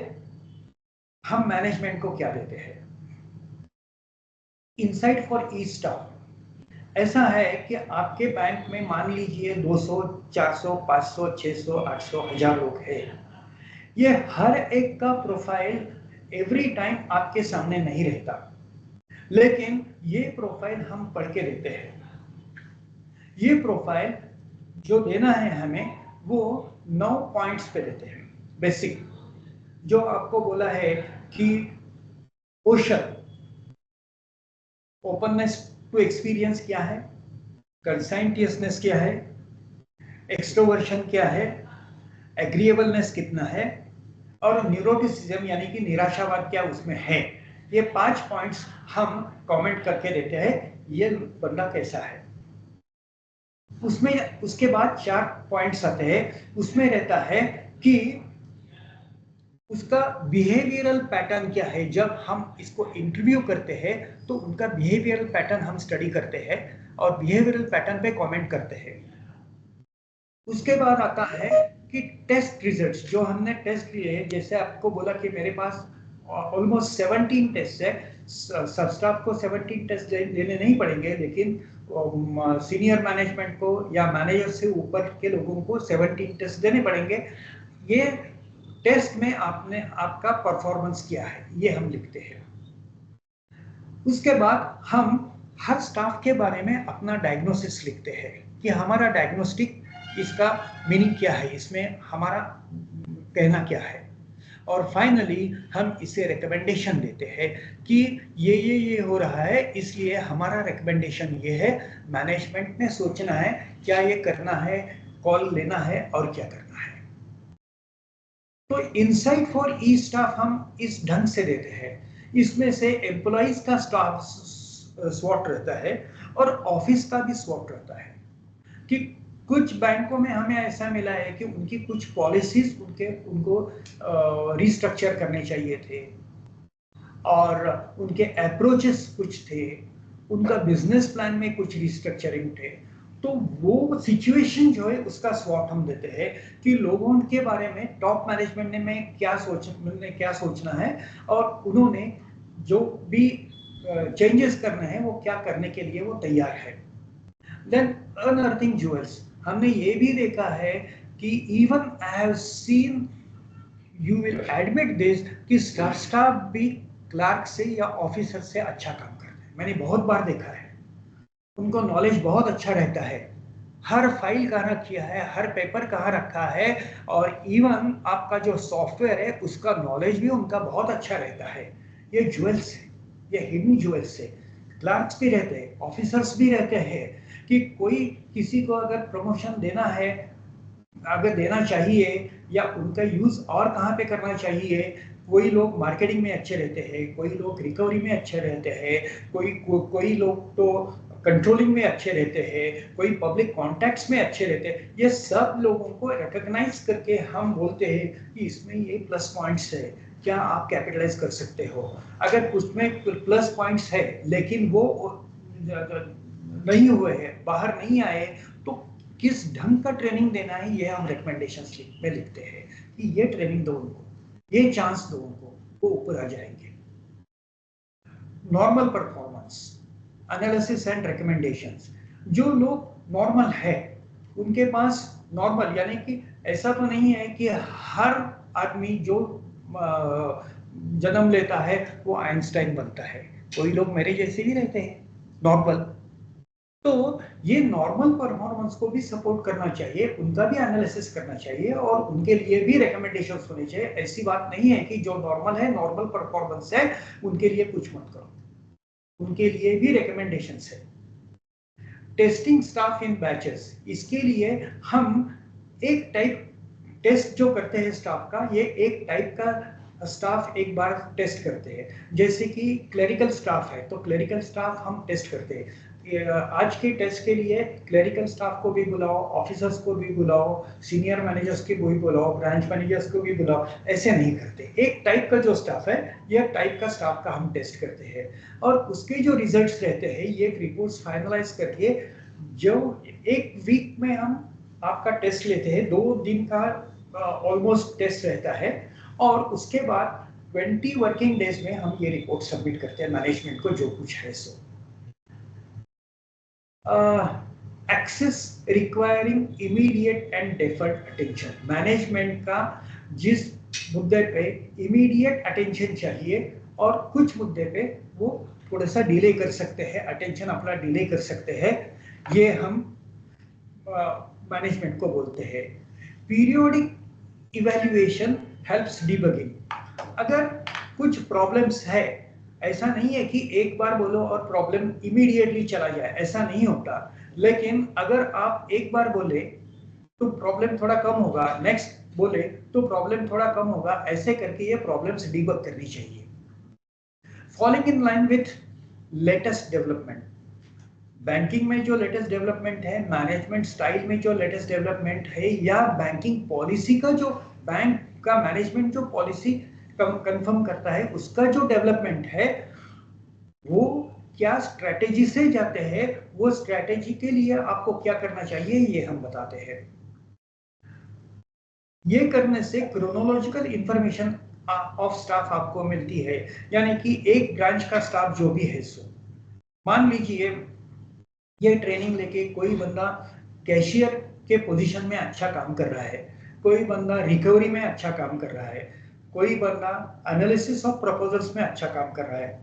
Speaker 4: हम मैनेजमेंट को क्या देते हैं? Insight for each staff. ऐसा है कि आपके बैंक में मान लीजिए 200, 400, 500, 600, 800, 1000 लोग हैं। ये हर एक का प्रोफाइल एवरी टाइम आपके सामने नहीं रहता, लेकिन ये प्रोफाइल हम पढ़ के देते हैं। ये प्रोफाइल जो देना है हमें, वो 9 पॉइंट्स पे देते हैं। बेसिक जो आपको बोला है कि ओपननेस टू एक्सपीरियंस क्या है, कंसाइंटियसनेस क्या है, एक्सट्रोवर्शन क्या है, एग्रीएबलनेस कितना है, और न्यूरोटिसिज्म यानी कि निराशावाद क्या उसमें है। ये 5 पॉइंट्स हम कमेंट करके देते हैं, ये बंदा कैसा है। उसमें उसके बाद 4 पॉइंट्स आते हैं, उसमें रहता है कि उसका बिहेवियरल पैटर्न क्या है। जब हम इसको इंटरव्यू करते हैं तो उनका बिहेवियरल पैटर्न हम स्टडी करते हैं और बिहेवियरल पैटर्न पे कमेंट करते हैं। उसके बाद आता है कि टेस्ट रिजल्ट्स जो हमने टेस्ट लिए हैं, जैसे आपको बोला कि मेरे पास ऑलमोस्ट 17 टेस्ट है, सब स्टाफ को 17 टेस्ट देने नहीं पड़ेंगे, लेकिन सीनियर मैनेजमेंट को या मैनेजर से ऊपर के लोगों को 17 टेस्ट देने पड़ेंगे। ये टेस्ट में आपने आपका परफॉर्मेंस किया है, ये हम लिखते हैं। उसके बाद हम हर स्टाफ के बारे में अपना डायग्नोसिस लिखते हैं कि हमारा डायग्नोस्टिक, इसका मीनिंग क्या है, इसमें हमारा कहना क्या है। और फाइनली हम इसे रिकमेंडेशन देते हैं कि ये हो रहा है, इसलिए हमारा रिकमेंडेशन ये है, मैनेजमेंट ने सोचना है क्या ये करना है, कॉल लेना है और क्या करना है। तो इनसाइट फॉर ई स्टाफ हम इस ढंग से देते हैं। इसमें से एम्प्लॉइज का स्टाफ स्वॉट रहता है और ऑफिस का भी स्वॉट रहता है कि कुछ बैंकों में हमें ऐसा मिला है कि उनकी कुछ पॉलिसीज उनको रिस्ट्रक्चर करने चाहिए थे और उनके अप्रोचेस कुछ थे, उनका बिजनेस प्लान में कुछ रिस्ट्रक्चरिंग थे। तो वो सिचुएशन जो है उसका स्वॉट हम देते हैं कि लोगों के बारे में टॉप मैनेजमेंट ने क्या सोचना है और उन्होंने जो भी चेंजेस करने हैं वो क्या करने के लिए वो तैयार है। देन अनअर्थिंग ज्वेल्स, हमने ये भी देखा है कि even I have seen, you will admit this, कि स्टाफ भी क्लार्क से या ऑफिसर से अच्छा काम करते हैं। मैंने बहुत बार देखा है, उनको नॉलेज बहुत अच्छा रहता है, हर फाइल कहाँ रखी है, हर पेपर कहाँ रखा है, और इवन आपका जो सॉफ्टवेयर है उसका नॉलेज भी उनका बहुत अच्छा रहता है। ये ज्वेल्स है, ये हिडन ज्वेल्स है। क्लार्क्स भी रहते हैं, ऑफिसर्स भी रहते हैं कि कोई किसी को अगर प्रमोशन देना है, अगर देना चाहिए या उनका यूज और कहाँ पे करना चाहिए, कोई लोग मार्केटिंग में अच्छे रहते हैं, कोई लोग रिकवरी में अच्छे रहते हैं, कोई लोग तो कंट्रोलिंग में अच्छे रहते हैं, कोई पब्लिक कॉन्टैक्ट्स में अच्छे रहते हैं। ये सब लोगों को रिकॉग्नाइज करके हम बोलते हैं कि इसमें ये प्लस पॉइंट्स है, क्या आप कैपिटलाइज कर सकते हो। अगर उसमें प्लस पॉइंट्स है लेकिन वो नहीं हुए हैं, बाहर नहीं आए, तो किस ढंग का ट्रेनिंग देना है ये हम रिकमेंडेशंस में लिखते हैं कि ये ट्रेनिंग दो उनको, ये चांस दो उनको, वो ऊपर आ जाएंगे। Normal performance analysis and recommendations, जो लोग नॉर्मल है उनके पास नॉर्मल, यानी कि ऐसा तो नहीं है कि हर आदमी जो जन्म लेता है वो आइंस्टाइन बनता है, कोई लोग मेरे जैसे भी रहते हैं नॉर्मल। तो ये नॉर्मल परफॉर्मेंस को भी सपोर्ट करना चाहिए, उनका भी एनालिसिस करना चाहिए और उनके लिए भी रिकमेंडेशंस होने चाहिए। ऐसी बात नहीं है कि जो नॉर्मल है, नॉर्मल परफॉर्मेंस है, उनके लिए कुछ मत करो, उनके लिए भी रिकमेंडेशंस है। टेस्टिंग स्टाफ इन बैचेस, इसके लिए हम एक टाइप टेस्ट जो करते हैं स्टाफ का, ये एक टाइप का स्टाफ एक बार टेस्ट करते हैं। जैसे कि क्लरिकल स्टाफ है तो क्लरिकल स्टाफ हम टेस्ट करते हैं। आज के टेस्ट के लिए क्लरिकल स्टाफ को भी बुलाओ, ऑफिसर्स को भी बुलाओ, सीनियर मैनेजर्स को भी बुलाओ, ब्रांच मैनेजर्स को भी बुलाओ, ऐसे नहीं करते। एक टाइप का जो स्टाफ है, यह टाइप का स्टाफ का हम टेस्ट करते हैं और उसके जो रिजल्ट्स रहते हैं ये रिपोर्ट्स फाइनलाइज करके जो एक वीक में हम आपका टेस्ट लेते हैं, 2 दिन का ऑलमोस्ट टेस्ट रहता है और उसके बाद 20 वर्किंग डेज में हम ये रिपोर्ट सबमिट करते हैं मैनेजमेंट को, जो कुछ है सो। Access requiring immediate and deferred attention, management का जिस मुद्दे पे इमीडिएट अटेंशन चाहिए और कुछ मुद्दे पे वो थोड़ा सा डिले कर सकते हैं, अटेंशन अपना डिले कर सकते हैं, ये हम मैनेजमेंट को बोलते हैं। पीरियोडिक इवैल्यूएशन हेल्प्स डिबगिंग, अगर कुछ प्रॉब्लम्स है, ऐसा नहीं है कि एक बार बोलो और प्रॉब्लम इमीडिएटली चला जाए, ऐसा नहीं होता। लेकिन अगर आप एक बार बोले तो प्रॉब्लम थोड़ा कम होगा, नेक्स्ट बोले तो प्रॉब्लम थोड़ा कम होगा, ऐसे करके ये प्रॉब्लम्स डिबग करनी चाहिए। Following in line with latest development, banking में जो लेटेस्ट डेवलपमेंट है, मैनेजमेंट स्टाइल में जो लेटेस्ट डेवलपमेंट है, या बैंकिंग पॉलिसी का जो बैंक का मैनेजमेंट जो पॉलिसी कंफर्म करता है उसका जो डेवलपमेंट है, वो क्या स्ट्रेटेजी से जाते हैं, वो स्ट्रेटेजी के लिए आपको क्या करना चाहिए ये हम बताते हैं। ये करने से क्रोनोलॉजिकल इंफॉर्मेशन ऑफ स्टाफ आपको मिलती है, यानी कि एक ब्रांच का स्टाफ जो भी है सो मान लीजिए ये ट्रेनिंग लेके कोई बंदा कैशियर के पोजीशन में अच्छा काम कर रहा है, कोई बंदा रिकवरी में अच्छा काम कर रहा है, कोई बंदा एनालिसिस ऑफ प्रपोजल्स में अच्छा काम कर रहा है,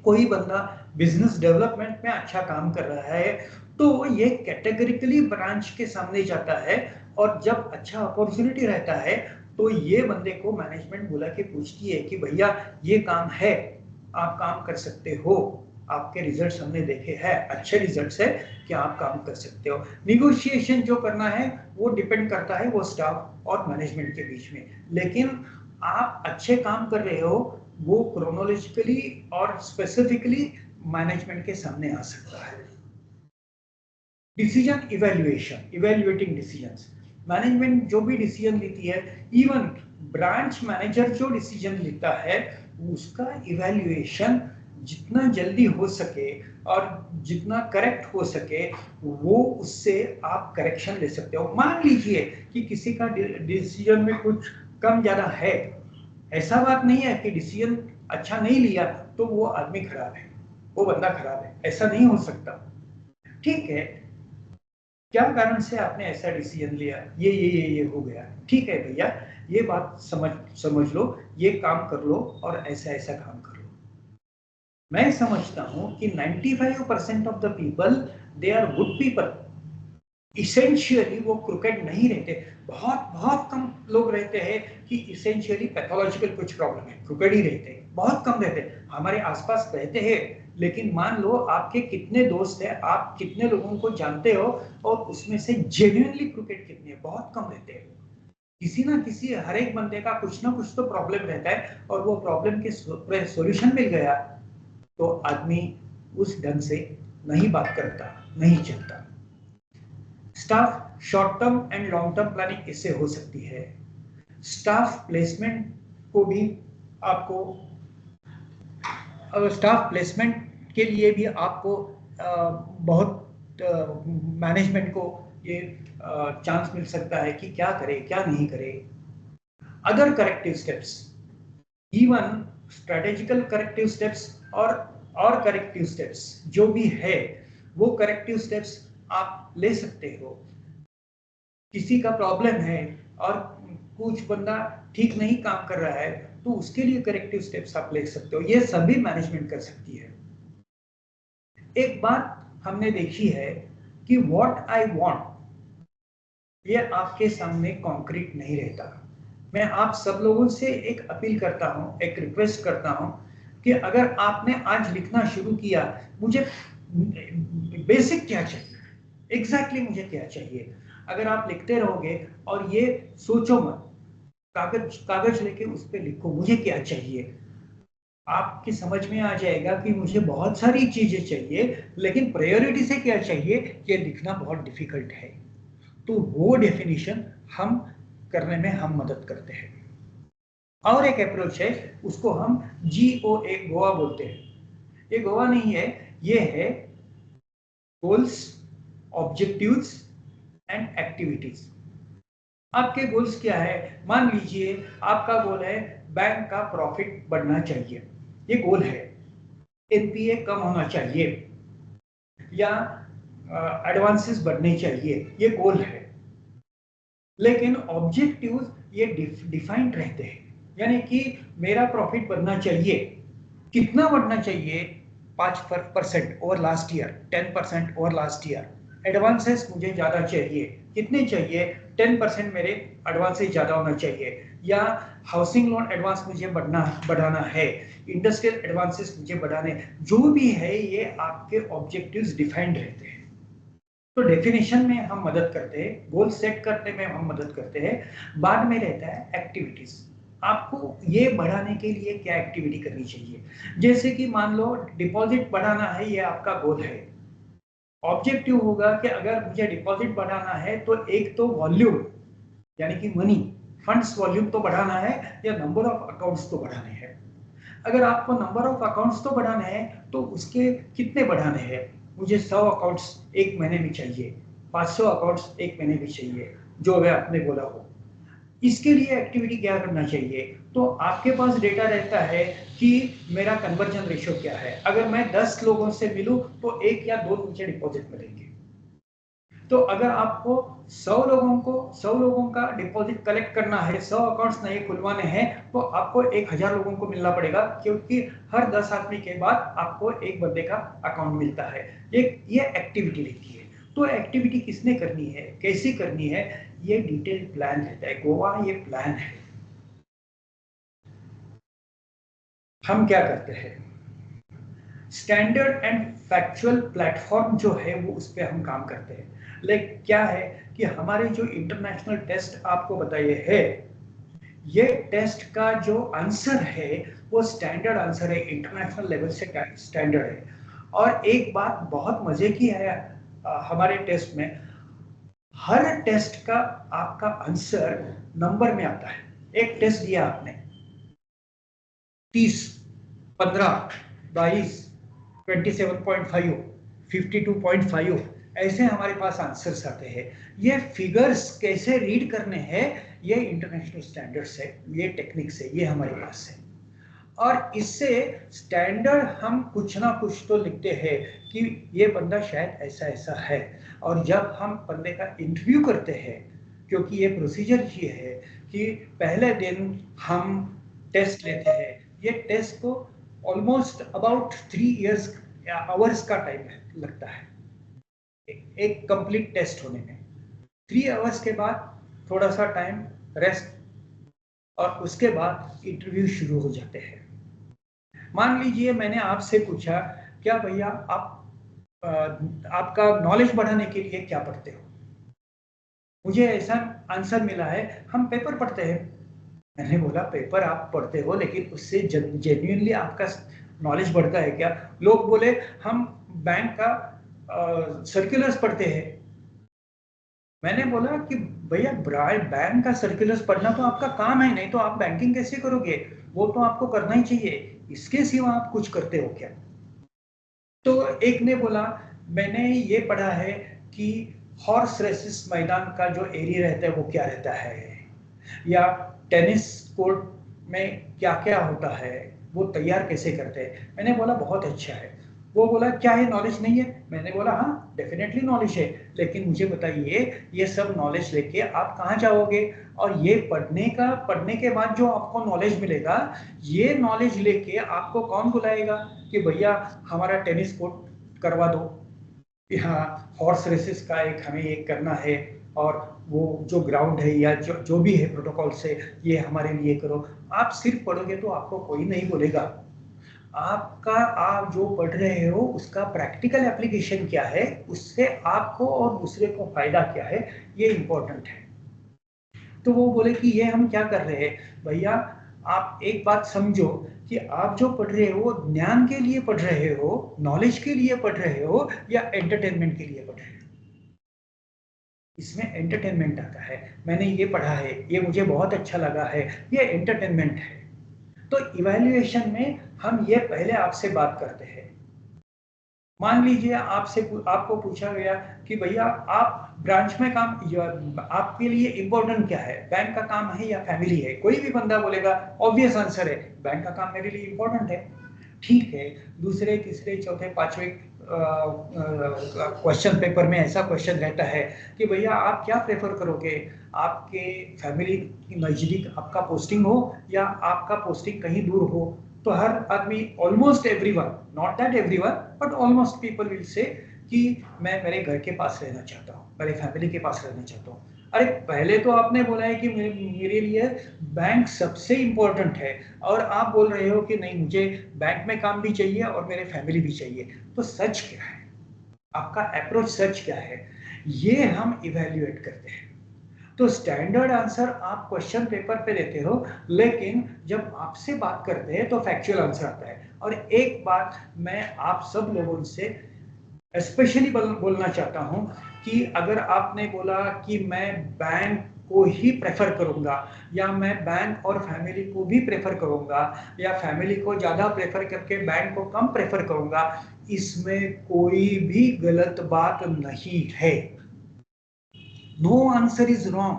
Speaker 4: कोई बंदा बिजनेस डेवलपमेंट में अच्छा काम कर रहा है, तो ये कैटेगरिकली ब्रांच के सामने जाता है और जब अच्छा अपॉर्चुनिटी रहता है तो ये बंदे को मैनेजमेंट बुला के पूछती है कि भैया ये काम है, आप काम कर सकते हो, आपके रिजल्ट्स हमने देखे हैं, अच्छे रिजल्ट्स है कि आप काम कर सकते हो। निगोशिएशन जो करना है वो डिपेंड करता है वो स्टाफ और मैनेजमेंट के बीच में, लेकिन आप अच्छे काम कर रहे हो वो क्रोनोलॉजिकली और स्पेसिफिकली मैनेजमेंट के सामने आ सकता है। Decision evaluation, evaluating decisions, management जो भी डिसीजन लेती है, इवन ब्रांच मैनेजर जो डिसीजन लेता है उसका इवैल्यूएशन जितना जल्दी हो सके और जितना करेक्ट हो सके वो उससे आप करेक्शन ले सकते हो। मान लीजिए कि किसी का डिसीजन में कुछ कम ज्यादा है, ऐसा बात नहीं है कि डिसीजन अच्छा नहीं लिया तो वो आदमी खराब है, वो बंदा खराब है, ऐसा नहीं हो सकता। ठीक है, क्या कारण से आपने ऐसा डिसीजन लिया, ये हो गया, ठीक है भैया ये बात समझ लो, ये काम कर लो और ऐसा ऐसा काम कर लो। मैं समझता हूं कि 95% of the people they are good people, essentially वो क्रिकेट नहीं रहते। बहुत बहुत कम लोग रहते हैं कि इसेंशियली पैथोलॉजिकल कुछ प्रॉब्लम है, क्रिकेट ही रहते हैं, बहुत कम रहते हैं। हमारे आसपास रहते हैं, लेकिन मान लो आपके कितने दोस्त हैं, आप कितने लोगों को जानते हो और उसमें से जेन्युइनली क्रिकेट कितने हैं, बहुत कम रहते हैं। किसी ना किसी हर एक बंदे का कुछ ना कुछ तो प्रॉब्लम रहता है और वो प्रॉब्लम के सॉल्यूशन मिल गया तो आदमी उस ढंग से नहीं बात करता, नहीं चलता। Staff short term and long term planning इससे हो सकती है। स्टाफ प्लेसमेंट को भी आपको, स्टाफ प्लेसमेंट के लिए भी आपको बहुत मैनेजमेंट को ये चांस मिल सकता है कि क्या करे क्या नहीं करे। Other corrective steps, even strategical corrective steps और करेक्टिव स्टेप्स जो भी है वो करेक्टिव स्टेप्स आप ले सकते हो। किसी का प्रॉब्लम है और कुछ बंदा ठीक नहीं काम कर रहा है तो उसके लिए करेक्टिव स्टेप्स आप ले सकते हो, ये सभी मैनेजमेंट कर सकती है। एक बात हमने देखी है कि व्हाट आई वांट ये आपके सामने कॉन्क्रीट नहीं रहता। मैं आप सब लोगों से एक अपील करता हूं, एक रिक्वेस्ट करता हूं कि अगर आपने आज लिखना शुरू किया, मुझे बेसिक क्या चाहिए, एग्जैक्टली मुझे क्या चाहिए, अगर आप लिखते रहोगे और ये सोचो मत, कागज लेके उस पर लिखो मुझे क्या चाहिए, आपकी समझ में आ जाएगा कि मुझे बहुत सारी चीजें चाहिए लेकिन प्रायोरिटी से क्या चाहिए ये लिखना बहुत डिफिकल्ट है। तो वो डेफिनेशन हम करने में हम मदद करते हैं। और एक अप्रोच है, उसको हम GOA गोवा बोलते हैं। ये गोवा नहीं है, ये है गोल्स, ऑब्जेक्टिव्स एंड एक्टिविटीज। आपके गोल्स क्या है? मान लीजिए आपका गोल है बैंक का प्रॉफिट बढ़ना चाहिए, ये गोल है। NPA कम होना चाहिए या एडवांसेस बढ़ने चाहिए, ये गोल है। लेकिन ऑब्जेक्टिव्स ये डिफाइंड रहते हैं, यानी कि मेरा प्रॉफिट बढ़ना चाहिए, कितना बढ़ना चाहिए? 5% over last year, 10% over last year. Advances मुझे ज्यादा चाहिए, कितने चाहिए? 10% मेरे एडवांसेस ज्यादा होना चाहिए। या हाउसिंग लोन एडवांस मुझे बढ़ाना है, इंडस्ट्रियल एडवांसेस मुझे बढ़ाने, जो भी है ये आपके ऑब्जेक्टिव्स डिफाइंड रहते हैं। तो डेफिनेशन में हम मदद करते हैं, गोल सेट करने में हम मदद करते हैं। बाद में रहता है एक्टिविटीज, आपको ये बढ़ाने के लिए क्या एक्टिविटी करनी चाहिए। जैसे कि मान लो डिपॉजिट बढ़ाना है, ये आपका गोल है। ऑब्जेक्टिव होगा कि अगर मुझे डिपॉजिट बढ़ाना है तो एक तो वॉल्यूम यानी कि मनी फंड्स वॉल्यूम तो बढ़ाना है या नंबर ऑफ अकाउंट्स तो बढ़ाने हैं। अगर आपको नंबर ऑफ अकाउंट्स तो बढ़ाने हैं तो उसके कितने बढ़ाने हैं? मुझे 100 अकाउंट्स एक महीने में चाहिए, 500 अकाउंट्स एक महीने में चाहिए, जो मैं आपने बोला हो। इसके लिए एक्टिविटी क्या करना चाहिए? तो आपके पास डेटा रहता है कि मेरा कन्वर्जन रेशियो क्या है। अगर मैं 10 लोगों से मिलूं तो 1 या 2 मुझे डिपॉजिट मिलेंगे। तो अगर आपको 100 लोगों का डिपॉजिट कलेक्ट करना है, 100 अकाउंट्स नए खुलवाने हैं, तो आपको 1000 लोगों को मिलना पड़ेगा, क्योंकि हर 10 आदमी के बाद आपको एक बंदे का अकाउंट मिलता है। ये एक्टिविटी रहती है। तो एक्टिविटी किसने करनी है, कैसे करनी है, ये डिटेल्ड प्लान रहता है। गोवा ये प्लान है। हम क्या करते हैं, स्टैंडर्ड एंड फैक्चुअल प्लेटफॉर्म जो है वो उस पर हम काम करते हैं। लेकिन क्या है कि हमारे जो इंटरनेशनल टेस्ट आपको बताइए है, ये टेस्ट का जो आंसर है वो स्टैंडर्ड आंसर है, इंटरनेशनल लेवल से स्टैंडर्ड है। और एक बात बहुत मजे की है हमारे टेस्ट में, हर टेस्ट का आपका आंसर नंबर में आता है। एक टेस्ट दिया आपने 30, 15, 22, 27.5, 52.5, ऐसे हमारे पास आंसर्स आते हैं। ये फिगर्स कैसे रीड करने हैं, ये इंटरनेशनल स्टैंडर्ड्स है, ये टेक्निक्स है, ये हमारे पास है। और इससे स्टैंडर्ड हम कुछ ना कुछ तो लिखते हैं कि ये बंदा शायद ऐसा ऐसा है। और जब हम बंदे का इंटरव्यू करते हैं, क्योंकि ये प्रोसीजर ये है कि पहले दिन हम टेस्ट लेते हैं। ये टेस्ट को ऑलमोस्ट अबाउट 3 इयर्स आवर्स का टाइम लगता है एक कंप्लीट टेस्ट होने में। 3 आवर्स के बाद थोड़ा सा टाइम रेस्ट, और उसके बाद इंटरव्यू शुरू हो जाते हैं। मान लीजिए मैंने आपसे पूछा, क्या भैया आपका नॉलेज बढ़ाने के लिए क्या पढ़ते हो? मुझे ऐसा आंसर मिला है, हम पेपर पढ़ते हैं। मैंने बोला पेपर आप पढ़ते हो, लेकिन उससे जेन्युइनली आपका नॉलेज बढ़ता है क्या? लोग बोले हम बैंक का सर्कुलर्स पढ़ते हैं। मैंने बोला कि भैया बैंक का सर्कुलर्स पढ़ना तो आपका काम है, नहीं तो आप बैंकिंग कैसे करोगे? वो तो आपको करना ही चाहिए, इसके सिवा आप कुछ करते हो क्या? तो एक ने बोला मैंने ये पढ़ा है कि हॉर्स रेसेस मैदान का जो एरिया रहता है वो क्या रहता है, या टेनिस कोर्ट में क्या क्या होता है, वो तैयार कैसे करते हैं। मैंने बोला बहुत अच्छा है। वो बोला क्या है, नॉलेज नहीं है? मैंने बोला हाँ डेफिनेटली नॉलेज है, लेकिन मुझे बताइए ये सब नॉलेज लेके आप कहाँ जाओगे? और ये पढ़ने के बाद जो आपको नॉलेज मिलेगा, ये नॉलेज लेके आपको कौन बुलाएगा कि भैया हमारा टेनिस कोर्ट करवा दो, यहाँ हॉर्स रेसेस का हमें एक करना है, और वो जो ग्राउंड है या जो भी है प्रोटोकॉल से ये हमारे लिए करो। आप सिर्फ पढ़ोगे तो आपको कोई नहीं बोलेगा। आप जो पढ़ रहे हो उसका प्रैक्टिकल एप्लीकेशन क्या है, उससे आपको और दूसरे को फायदा क्या है, ये इंपॉर्टेंट है। तो वो बोले कि ये हम क्या कर रहे हैं? भैया आप एक बात समझो कि आप जो पढ़ रहे हो वो ज्ञान के लिए पढ़ रहे हो, नॉलेज के लिए पढ़ रहे हो, या एंटरटेनमेंट के लिए पढ़ रहे हो? इसमें एंटरटेनमेंट आता है। मैंने ये पढ़ा है, ये मुझे बहुत अच्छा लगा है, ये एंटरटेनमेंट है। तो इवैल्यूएशन में हम ये पहले आपसे बात करते हैं। मान लीजिए आपको पूछा गया कि भैया आप ब्रांच में काम, आपके लिए इंपॉर्टेंट क्या है, बैंक का काम है या फैमिली है? कोई भी बंदा बोलेगा ऑब्वियस आंसर है, बैंक का काम मेरे लिए इंपॉर्टेंट है। ठीक है, दूसरे तीसरे चौथे पांचवे क्वेश्चन पेपर में ऐसा क्वेश्चन रहता है कि भैया आप क्या प्रेफर करोगे, आपके फैमिली की नजदीक आपका पोस्टिंग हो या आपका पोस्टिंग कहीं दूर हो? तो हर आदमी, almost everyone, not that everyone but almost people will say कि मैं मेरे घर के पास रहना चाहता हूँ, मेरे फैमिली के पास रहना चाहता हूँ। अरे पहले तो आपने बोला है कि मेरे लिए बैंक सबसे इंपॉर्टेंट है, और आप बोल रहे हो कि नहीं मुझे बैंक में काम भी चाहिए और मेरे फैमिली भी चाहिए। तो सच क्या है, आपका अप्रोच सच क्या है, ये हम इवैल्यूएट करते हैं। तो स्टैंडर्ड आंसर आप क्वेश्चन पेपर पे देते हो, लेकिन जब आपसे बात करते हैं तो फैक्चुअल आंसर आता है। और एक बात मैं आप सब लोगों से स्पेशली बोलना चाहता हूं कि अगर आपने बोला कि मैं बैंक को ही प्रेफर करूंगा, या मैं बैंक और फैमिली को भी प्रेफर करूंगा, या फैमिली को ज्यादा प्रेफर करके बैंक को कम प्रेफर करूंगा, इसमें कोई भी गलत बात नहीं है। No answer is wrong.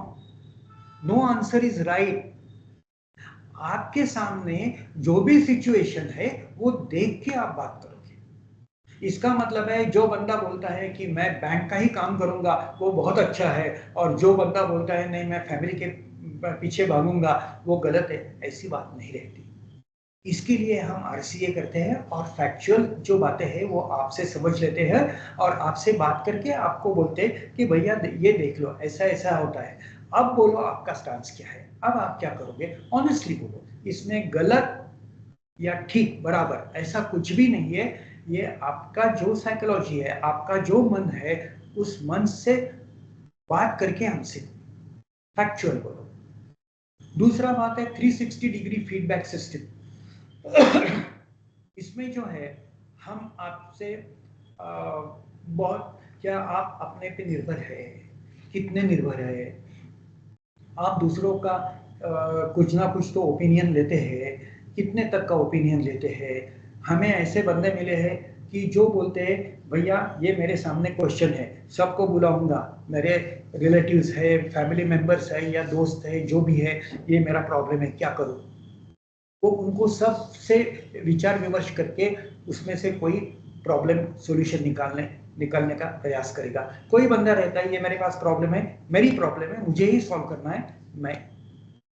Speaker 4: No answer is right. आपके सामने जो भी सिचुएशन है वो देख के आप बात करोगे। इसका मतलब है जो बंदा बोलता है कि मैं बैंक का ही काम करूंगा वो बहुत अच्छा है, और जो बंदा बोलता है नहीं मैं फैमिली के पीछे भागूंगा वो गलत है, ऐसी बात नहीं रहती। इसके लिए हम RCA करते हैं और फैक्चुअल जो बातें हैं वो आपसे समझ लेते हैं और आपसे बात करके आपको बोलते हैं कि भैया ये देख लो ऐसा ऐसा होता है, अब बोलो आपका स्टांस क्या है, अब आप क्या करोगे, ऑनेस्टली बोलो। इसमें गलत या ठीक बराबर ऐसा कुछ भी नहीं है। ये आपका जो साइकोलॉजी है, आपका जो मन है, उस मन से बात करके हमसे फैक्चुअल बोलो। दूसरा बात है 360 डिग्री फीडबैक सिस्टम। इसमें जो है हम आपसे बहुत, क्या आप अपने पे निर्भर है, कितने निर्भर है, आप दूसरों का कुछ ना कुछ तो ओपिनियन लेते हैं, कितने तक का ओपिनियन लेते हैं। हमें ऐसे बंदे मिले हैं कि जो बोलते हैं भैया ये मेरे सामने क्वेश्चन है, सबको बुलाऊंगा, मेरे रिलेटिव्स है, फैमिली मेंबर्स है या दोस्त है, जो भी है, ये मेरा प्रॉब्लम है, क्या करूं। वो उनको सबसे विचार विमर्श करके उसमें से कोई प्रॉब्लम सॉल्यूशन निकालने का प्रयास करेगा। कोई बंदा रहता है ये मेरे पास प्रॉब्लम है, मेरी प्रॉब्लम है, मुझे ही सॉल्व करना है, मैं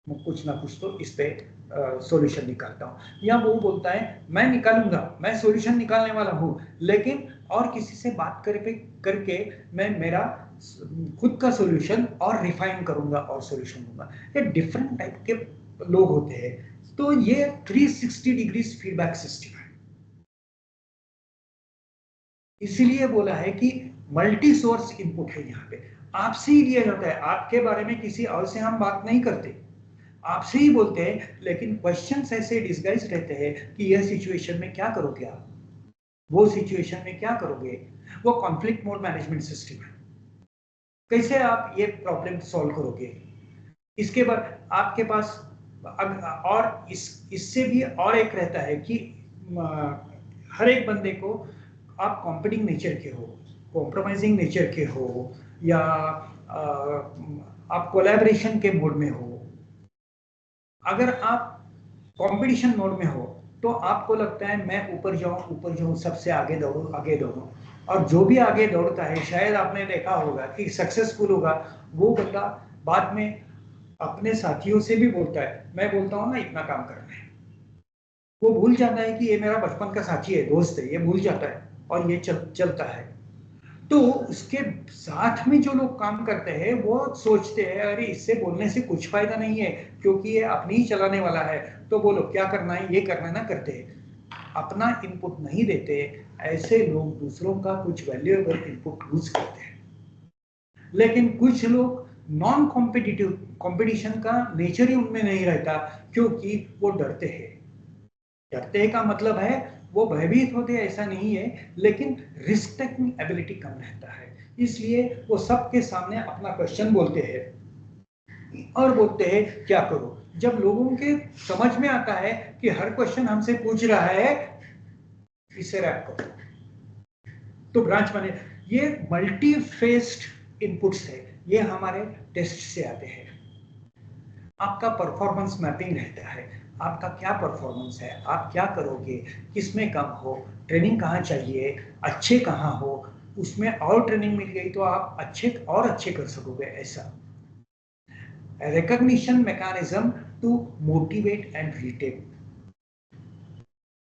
Speaker 4: कुछ ना कुछ तो इस पे सॉल्यूशन निकालता हूँ। या वो बोलता है मैं निकालूंगा, मैं सॉल्यूशन निकालने वाला हूँ, लेकिन और किसी से बात करके मैं मेरा खुद का सॉल्यूशन और रिफाइन करूंगा और सॉल्यूशन दूंगा। ये डिफरेंट टाइप के लोग होते हैं। तो ये 360 डिग्रीज फीडबैक सिस्टम है। इसीलिए बोला है कि मल्टी सोर्स इनपुट है। यहाँ पे आपसे ही लिया जाता है, आपके बारे में किसी और से हम बात नहीं करते, आपसे ही बोलते हैं। लेकिन क्वेश्चंस ऐसे डिस्गाइज रहते हैं कि यह सिचुएशन में क्या करोगे आप, वो सिचुएशन में क्या करोगे। वो कॉन्फ्लिक्ट मोड मैनेजमेंट सिस्टम है, कैसे आप ये प्रॉब्लम सॉल्व करोगे। इसके बाद आपके पास और इससे भी और एक रहता है कि हर एक बंदे को आप कॉम्पिटिंग नेचर के हो, कॉम्प्रोमाइजिंग नेचर के हो, या आप कोलैबोरेशन के मोड में हो। अगर आप कंपटीशन मोड में हो तो आपको लगता है मैं ऊपर जाऊं, सबसे आगे दौड़ूं। और जो भी आगे दौड़ता है, शायद आपने देखा होगा कि सक्सेसफुल होगा, वो बंदा बाद में अपने साथियों से भी बोलता है, मैं बोलता हूं ना इतना काम करना है। वो भूल जाता है कि ये मेरा बचपन का साथी है, दोस्त है, ये भूल जाता है और ये चलता है। तो उसके साथ में जो लोग काम करते हैं वो सोचते हैं अरे इससे बोलने से कुछ फायदा नहीं है, क्योंकि ये अपनी ही चलाने वाला है, तो बोलो क्या करना है, ये करना ना करते हैं, अपना इनपुट नहीं देते। ऐसे लोग दूसरों का कुछ वैल्यूएबल इनपुट यूज करते हैं। लेकिन कुछ लोग नॉन कॉम्पिटिटिव, कंपटीशन का नेचर ही उनमें नहीं रहता, क्योंकि वो डरते हैं। डरते का मतलब है वो भयभीत होते हैं ऐसा नहीं है, लेकिन रिस्क टेकिंग एबिलिटी कम रहता है। इसलिए वो सबके सामने अपना क्वेश्चन बोलते हैं और बोलते हैं क्या करो। जब लोगों के समझ में आता है कि हर क्वेश्चन हमसे पूछ रहा है, इसे रैप करो, तो ब्रांच बने। ये मल्टी फेस्ड इनपुट्स है, ये हमारे टेस्ट से आते हैं। आपका परफॉर्मेंस मैपिंग रहता है, आपका क्या परफॉर्मेंस है, आप क्या करोगे, किसमें कम हो, ट्रेनिंग कहाँ चाहिए, अच्छे कहाँ हो, उसमें और ट्रेनिंग मिल गई तो आप अच्छे कर सकोगे। ऐसा recognition mechanism to motivate and retain.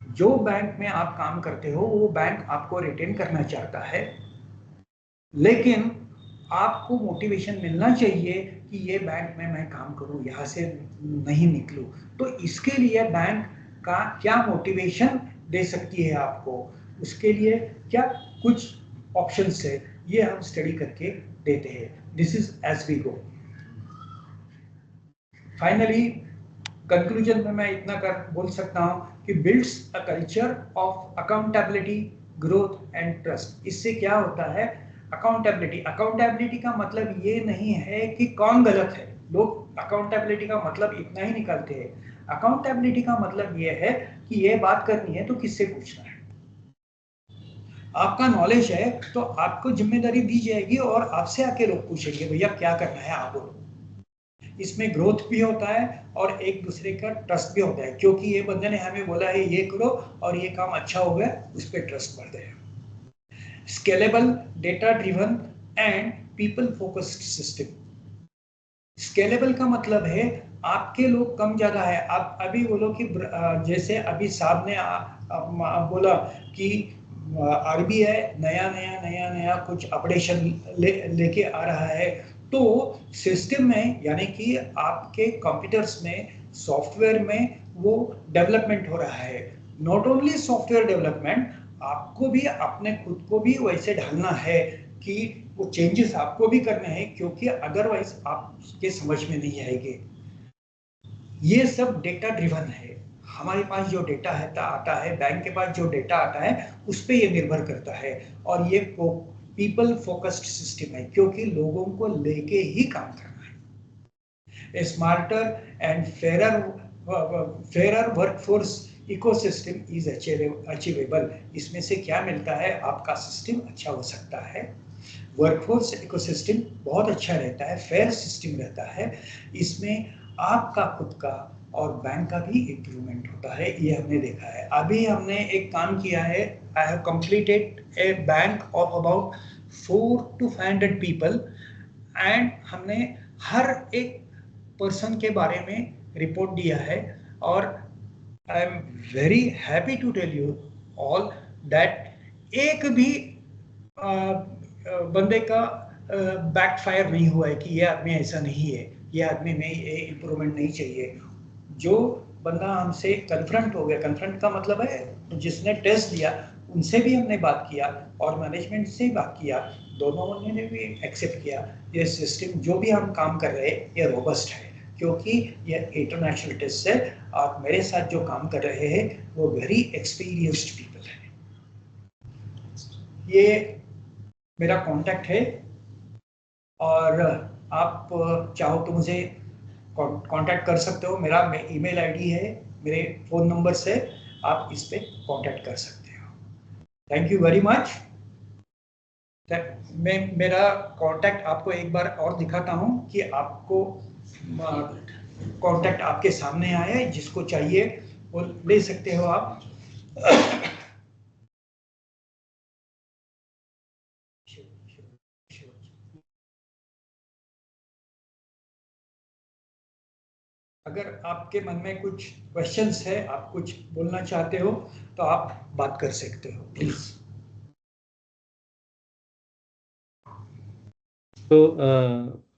Speaker 4: जो बैंक में आप काम करते हो वो बैंक आपको रिटेन करना चाहता है, लेकिन आपको मोटिवेशन मिलना चाहिए कि ये बैंक में मैं काम करूं, यहाँ से नहीं निकलूं। तो इसके लिए बैंक का क्या मोटिवेशन दे सकती है आपको, उसके लिए क्या कुछ ऑप्शंस है, ये हम स्टडी करके देते हैं। This is as we go. Finally conclusion में मैं इतना बोल सकता हूं कि builds a culture of accountability, growth and trust. इससे क्या होता है, अकाउंटेबिलिटी का मतलब ये नहीं है कि कौन गलत है। लोग अकाउंटेबिलिटी का मतलब इतना ही निकालते हैं। अकाउंटेबिलिटी का मतलब ये है कि ये बात करनी है तो किससे पूछना है। आपका नॉलेज है तो आपको जिम्मेदारी दी जाएगी और आपसे आके लोग पूछेंगे भैया क्या करना है, आप बोलो। इसमें ग्रोथ भी होता है और एक दूसरे का ट्रस्ट भी होता है, क्योंकि ये बंदे ने हमें बोला है ये करो और ये काम अच्छा हो गया, उस पर ट्रस्ट बढ़ गया। Scalable, data driven and people focused system. Scalable का मतलब है आपके लोग कम ज्यादा है। आप अभी बोलो कि जैसे अभी साहब ने बोला कि आरबीआई नया कुछ अपडेशन लेके आ रहा है, तो सिस्टम में यानी कि आपके कंप्यूटर्स में, सॉफ्टवेयर में वो डेवलपमेंट हो रहा है। नॉट ओनली सॉफ्टवेयर डेवलपमेंट, आपको भी अपने खुद को भी वैसे ढालना है कि वो चेंजेस आपको भी करने हैं, क्योंकि अदरवाइज आपके समझ में नहीं आएंगे। ये सब डेटा ड्रिवन है। हमारे पास जो डेटा है आता है, बैंक के पास जो डेटा आता है उस पर ये निर्भर करता है। और ये पीपल फोकस्ड सिस्टम है, क्योंकि लोगों को लेके ही काम करना है। Smarter and fair workforce ecosystem is achievable. इसमें से क्या मिलता है? आपका सिस्टम अच्छा हो सकता है, वर्कफोर्स इकोसिस्टम बहुत अच्छा रहता है, फेयर सिस्टम रहता है, इसमें आपका खुद का और बैंक का भी इम्प्रूवमेंट होता है। ये हमने देखा है। अभी हमने एक काम किया है, I have completed A bank of about 400 to 500 people, and हमने हर एक पर्सन के बारे में रिपोर्ट दिया है। और I am very happy to tell you all that एक भी बंदे का बैकफायर नहीं हुआ है कि ये आदमी ऐसा नहीं है, ये आदमी में ये इम्प्रूवमेंट नहीं चाहिए। जो बंदा हमसे कन्फ्रंट हो गया, कन्फ्रंट का मतलब है जिसने टेस्ट दिया, उनसे भी हमने बात किया और मैनेजमेंट से बात किया, दोनों ने भी एक्सेप्ट किया ये सिस्टम जो भी हम काम कर रहे हैं ये रोबस्ट है, क्योंकि ये इंटरनेशनल टेस्ट है और मेरे साथ जो काम कर रहे हैं वो वेरी एक्सपीरियंस्ड पीपल है। ये मेरा कांटेक्ट है और आप चाहो तो मुझे कांटेक्ट कर सकते हो। मेरा ईमेल आईडी है, मेरे फोन नंबर से आप इस पे कांटेक्ट कर सकते हो। Thank you very much. मैं मेरा कांटेक्ट आपको एक बार और दिखाता हूं कि आपको कांटेक्ट आपके सामने आया है, जिसको चाहिए वो ले सकते हो आप। अगर आपके मन में कुछ क्वेश्चंस है, आप कुछ बोलना चाहते हो तो आप बात कर सकते हो, प्लीज।
Speaker 1: तो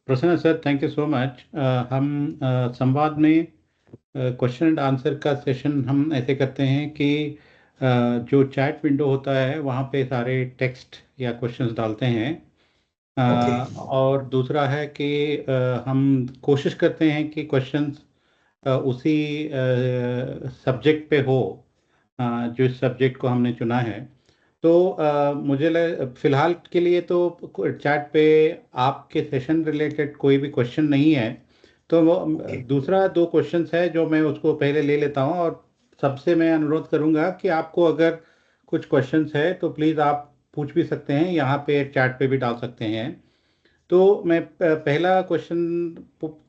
Speaker 1: प्रसन्न sir, thank you so much. हम संवाद में क्वेश्चन एंड आंसर का सेशन हम ऐसे करते हैं कि जो चैट विंडो होता है वहाँ पे सारे टेक्स्ट या क्वेश्चंस डालते हैं। और दूसरा है कि हम कोशिश करते हैं कि क्वेश्चंस उसी सब्जेक्ट पे हो जो इस सब्जेक्ट को हमने चुना है। तो मुझे फिलहाल के लिए तो चैट पे आपके सेशन रिलेटेड कोई भी क्वेश्चन नहीं है, तो वो दूसरा 2 क्वेश्चंस है जो मैं उसको पहले ले लेता हूँ। और सबसे मैं अनुरोध करूँगा कि आपको अगर कुछ क्वेश्चंस है तो प्लीज़ आप पूछ भी सकते हैं, यहाँ पे चैट पे भी डाल सकते हैं। तो मैं पहला क्वेश्चन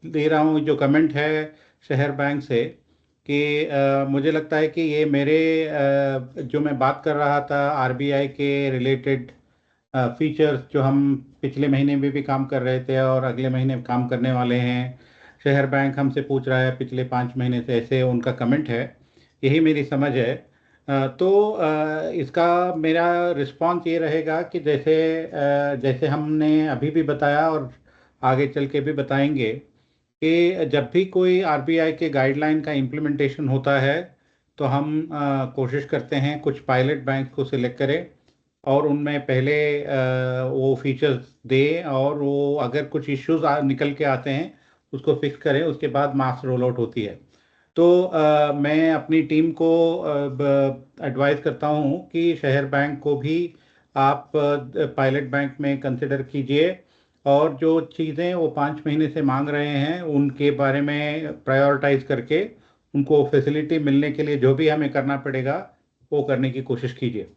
Speaker 1: दे रहा हूँ, जो कमेंट है शहर बैंक से, कि मुझे लगता है कि ये मेरे जो मैं बात कर रहा था आरबीआई के रिलेटेड फीचर्स जो हम पिछले महीने में भी काम कर रहे थे और अगले महीने काम करने वाले हैं, शहर बैंक हमसे पूछ रहा है पिछले 5 महीने से, ऐसे उनका कमेंट है। यही मेरी समझ है। तो इसका मेरा रिस्पांस ये रहेगा कि जैसे हमने अभी भी बताया और आगे चल के भी बताएंगे कि जब भी कोई आरबीआई के गाइडलाइन का इम्प्लीमेंटेशन होता है तो हम कोशिश करते हैं कुछ पायलट बैंक को सिलेक्ट करें और उनमें पहले वो फीचर्स दें, और वो अगर कुछ इश्यूज निकल के आते हैं उसको फिक्स करें, उसके बाद मास रोल आउट होती है। तो मैं अपनी टीम को एडवाइस करता हूँ कि शहर बैंक को भी आप पायलट बैंक में कंसिडर कीजिए, और जो चीज़ें वो 5 महीने से मांग रहे हैं उनके बारे में प्रायोरिटाइज करके उनको फैसिलिटी मिलने के लिए जो भी हमें करना पड़ेगा वो करने की कोशिश कीजिए।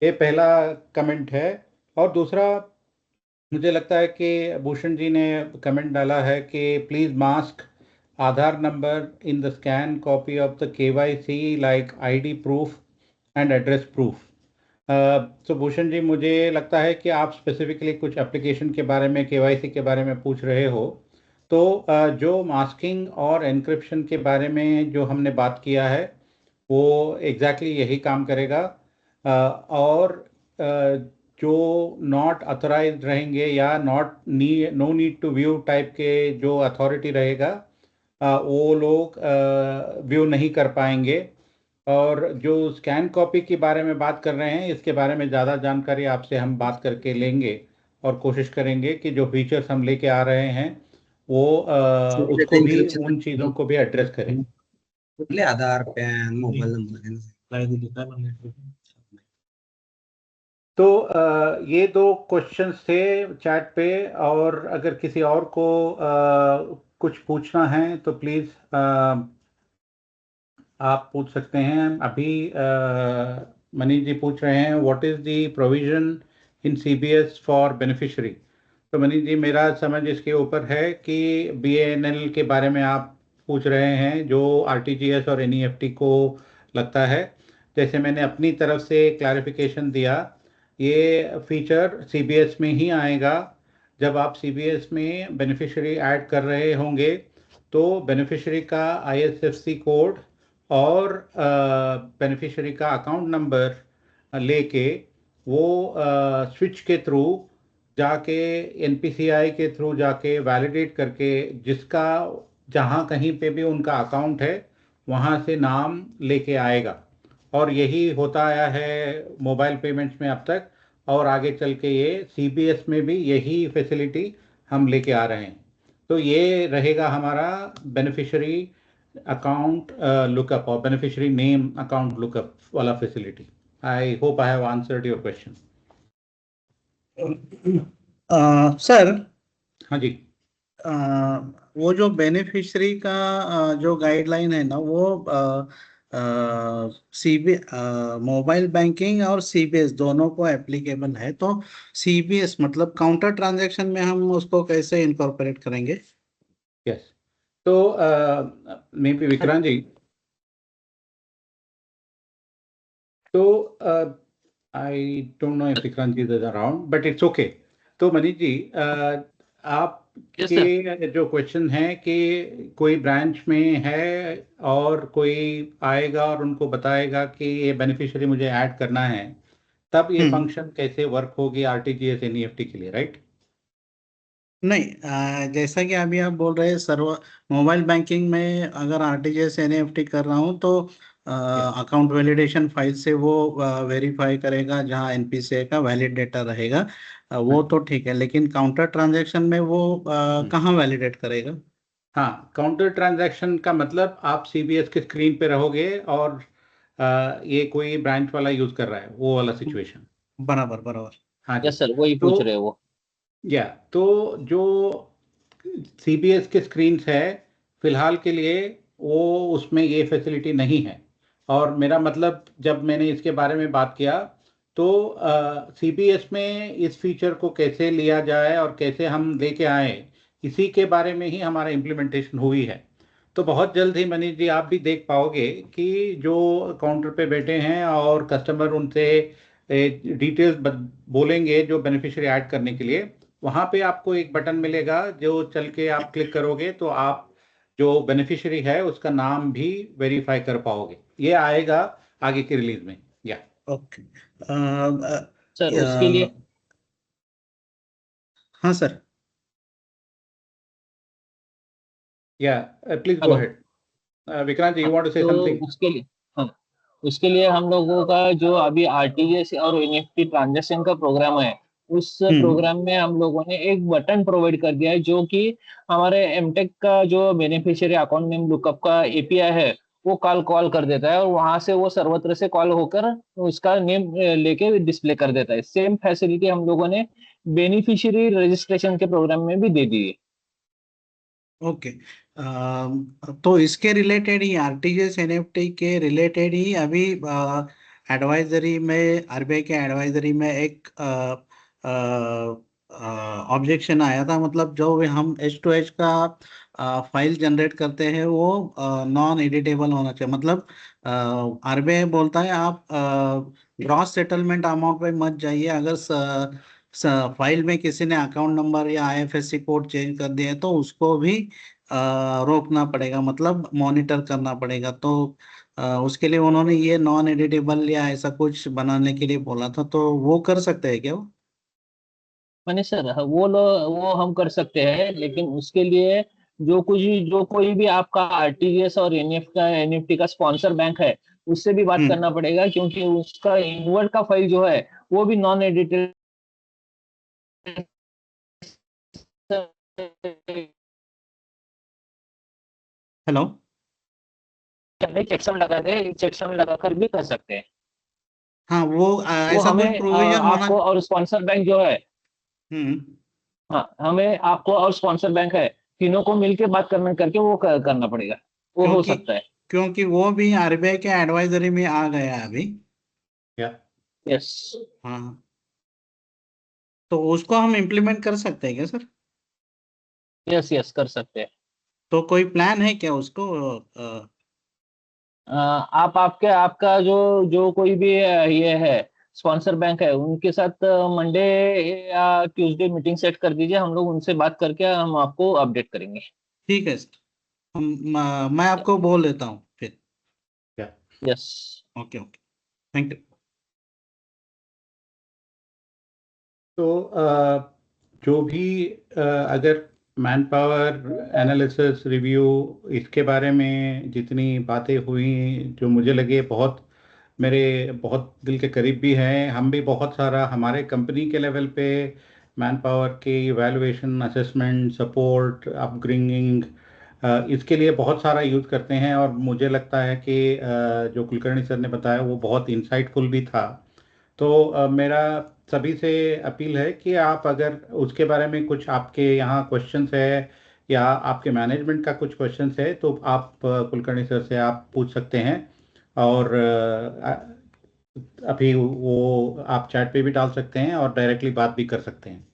Speaker 1: ये पहला कमेंट है। और दूसरा,
Speaker 5: मुझे लगता है कि भूषण जी ने कमेंट डाला है कि please mask Aadhaar number in the scan copy of the KYC like ID proof and address proof. तो भूषण जी, मुझे लगता है कि आप स्पेसिफिकली कुछ एप्लीकेशन के बारे में, KYC के बारे में पूछ रहे हो। तो जो मास्किंग और एन्क्रिप्शन के बारे में जो हमने बात किया है वो एग्जैक्टली यही काम करेगा। और जो नॉट अथोराइज्ड रहेंगे या no need to view type के जो अथॉरिटी रहेगा वो लोग व्यू नहीं कर पाएंगे। और जो स्कैन कॉपी के बारे में बात कर रहे हैं, इसके बारे में ज़्यादा जानकारी आपसे हम बात करके लेंगे और कोशिश करेंगे कि जो फीचर्स हम लेके आ रहे हैं वो उसको भी, उन चीज़ों को भी एड्रेस करें।
Speaker 6: आधार पैन मोबाइल नंबर।
Speaker 5: तो ये 2 क्वेश्चंस थे चैट पे, और अगर किसी और को कुछ पूछना है तो प्लीज़ आप पूछ सकते हैं। अभी मनीष जी पूछ रहे हैं what is the provision in CBS for beneficiary. तो मनीष जी, मेरा समझ इसके ऊपर है कि BANL के बारे में आप पूछ रहे हैं, जो RTGS और NEFT को लगता है। जैसे मैंने अपनी तरफ से क्लैरिफिकेशन दिया, ये फीचर CBS में ही आएगा। जब आप CBS में बेनिफिशियरी ऐड कर रहे होंगे तो बेनिफिशियरी का ISFC कोड और बेनिफिशियरी का अकाउंट नंबर लेके वो स्विच के थ्रू जाके, NPCI के थ्रू जाके वैलिडेट करके, जिसका जहाँ कहीं पे भी उनका अकाउंट है वहाँ से नाम लेके आएगा। और यही होता आया है मोबाइल पेमेंट्स में अब तक, और आगे चल के ये CBS में भी यही फैसिलिटी हम लेके आ रहे हैं। तो ये रहेगा हमारा बेनिफिशियरी अकाउंट लुकअप और बेनिफिशियरी नेम अकाउंट लुकअप वाला facility. I hope I have answered your question.
Speaker 6: Sir,
Speaker 5: हाँ जी।
Speaker 6: वो जो बेनिफिशियरी का जो गाइडलाइन है ना, वो मोबाइल बैंकिंग और CBS दोनों को एप्लीकेबल है। तो CBS मतलब काउंटर ट्रांजैक्शन में हम उसको कैसे इनकॉर्पोरेट करेंगे?
Speaker 5: यस, तो मे बी विक्रांत जी, तो I don't know if Vikrant ji is around, but it's okay. तो मनीष जी, आप के जो क्वेश्चन है कि कोई ब्रांच में है और कोई आएगा और उनको बताएगा कि ये बेनिफिशियरी मुझे ऐड करना है, तब ये फंक्शन कैसे वर्क होगी RTGS NEFT के लिए, राइट?
Speaker 6: नहीं, जैसा कि अभी आप बोल रहे हैं, सर्वर मोबाइल बैंकिंग में अगर RTGS NEFT कर रहा हूँ तो अकाउंट वैलिडेशन फाइल से वो वेरीफाई करेगा जहाँ NPCI का वैलिड डेटा रहेगा। वो तो ठीक है, लेकिन काउंटर ट्रांजैक्शन में वो कहाँ वैलिडेट करेगा?
Speaker 5: हाँ, काउंटर ट्रांजैक्शन का मतलब आप CBS के स्क्रीन पे रहोगे और ये कोई ब्रांच वाला यूज कर रहा है, वो वाला सिचुएशन।
Speaker 6: बराबर बराबर।
Speaker 5: हाँ जी।
Speaker 3: यस सर, वही पूछ रहे हैं वो।
Speaker 5: तो जो CBS के स्क्रीन है फिलहाल के लिए वो, उसमें ये फैसिलिटी नहीं है। और मेरा मतलब, जब मैंने इसके बारे में बात किया तो CBS में इस फीचर को कैसे लिया जाए और कैसे हम लेके आए, इसी के बारे में ही हमारा इम्प्लीमेंटेशन हुई है। तो बहुत जल्द ही मनीष जी आप भी देख पाओगे कि जो काउंटर पे बैठे हैं और कस्टमर उनसे डिटेल्स बोलेंगे जो बेनिफिशियरी ऐड करने के लिए, वहाँ पे आपको एक बटन मिलेगा जो चल के आप क्लिक करोगे तो आप जो बेनिफिशियरी है उसका नाम भी वेरीफाई कर पाओगे। ये आएगा आगे की रिलीज में। या
Speaker 6: ओके
Speaker 3: सर, उसके लिए
Speaker 6: हाँ sir,
Speaker 5: yeah please go ahead Vikrant ji, you want to say something?
Speaker 3: उसके लिए हम लोगों का जो अभी RTGS और NEFT ट्रांजैक्शन का प्रोग्राम है, उस प्रोग्राम में हम लोगों ने एक बटन प्रोवाइड कर दिया है जो कि हमारे MTech का जो बेनिफिशियरी अकाउंट नेम लुकअप का API है वो कॉल कर देता है और वहां से वो सर्वत्र से कॉल होकर उसका नेम लेके डिस्प्ले कर देता है। सेम फैसिलिटी हम लोगों ने बेनिफिशियरी रजिस्ट्रेशन के प्रोग्राम में भी दे दी है।
Speaker 6: ओके। तो इसके रिलेटेड ही, RTGS NEFT के रिलेटेड ही अभी एडवाइजरी में, RBI के एडवाइजरी में एक ऑब्जेक्शन आया था, मतलब जो भी हम H2H का फाइल जनरेट करते हैं वो नॉन एडिटेबल होना चाहिए। मतलब RBI बोलता है आप ग्रॉस सेटलमेंट अमाउंट पे मत जाइए, अगर फाइल में किसी ने अकाउंट नंबर या IFSC कोड चेंज कर दिया है तो उसको भी रोकना पड़ेगा, मतलब मॉनिटर करना पड़ेगा। तो उसके लिए उन्होंने ये नॉन एडिटेबल या ऐसा कुछ बनाने के लिए बोला था, तो वो कर सकते हैं क्या वो?
Speaker 3: मैंने सर वो हम कर सकते हैं, लेकिन उसके लिए जो कोई भी आपका आरटीजीएस और एनईएफटी का स्पॉन्सर बैंक है, उससे भी बात करना पड़ेगा, क्योंकि उसका इनवर्ट का फाइल जो है वो भी नॉन एडिटेड
Speaker 6: हेलो,
Speaker 3: चेकसम लगाकर भी कर सकते हैं।
Speaker 6: हाँ वो
Speaker 3: वो
Speaker 6: ऐसा कोई
Speaker 3: हमें
Speaker 6: प्रोविजन होना।
Speaker 3: आपको और स्पॉन्सर बैंक जो है,
Speaker 6: हम्म
Speaker 3: हाँ, हमें आपको और स्पॉन्सर बैंक है, तीनों को मिलके बात करके वो करना पड़ेगा। वो हो
Speaker 6: क्योंकि
Speaker 3: सकता है।
Speaker 6: क्योंकि वो भी RBI के एडवाइजरी में आ गया है अभी।
Speaker 5: या
Speaker 3: यस
Speaker 6: हाँ, तो उसको हम इम्प्लीमेंट कर सकते हैं क्या सर?
Speaker 3: यस कर सकते हैं।
Speaker 6: तो कोई प्लान है क्या उसको?
Speaker 3: आप आपका जो कोई भी ये है स्पॉन्सर बैंक है, उनके साथ मंडे या ट्यूसडे मीटिंग सेट कर दीजिए, हम लोग उनसे बात करके हम आपको अपडेट करेंगे।
Speaker 6: ठीक है सर, मैं आपको बोल देता हूँ फिर।
Speaker 5: या
Speaker 3: yes
Speaker 6: okay okay, thank you.
Speaker 5: तो जो भी अगर मैन पावर एनालिसिस रिव्यू इसके बारे में जितनी बातें हुई जो मुझे लगे बहुत मेरे बहुत दिल के करीब भी हैं, हम भी बहुत सारा हमारे कंपनी के लेवल पे मैन पावर की इवैल्यूएशन असेसमेंट सपोर्ट अपग्रेडिंग इसके लिए बहुत सारा यूज़ करते हैं। और मुझे लगता है कि जो कुलकर्णी सर ने बताया वो बहुत इंसाइटफुल भी था। तो मेरा सभी से अपील है कि आप अगर उसके बारे में कुछ आपके यहाँ क्वेश्चंस है या आपके मैनेजमेंट का कुछ क्वेश्चंस है तो आप कुलकर्णी सर से आप पूछ सकते हैं। और अभी वो आप चैट पे भी डाल सकते हैं और डायरेक्टली बात भी कर सकते हैं।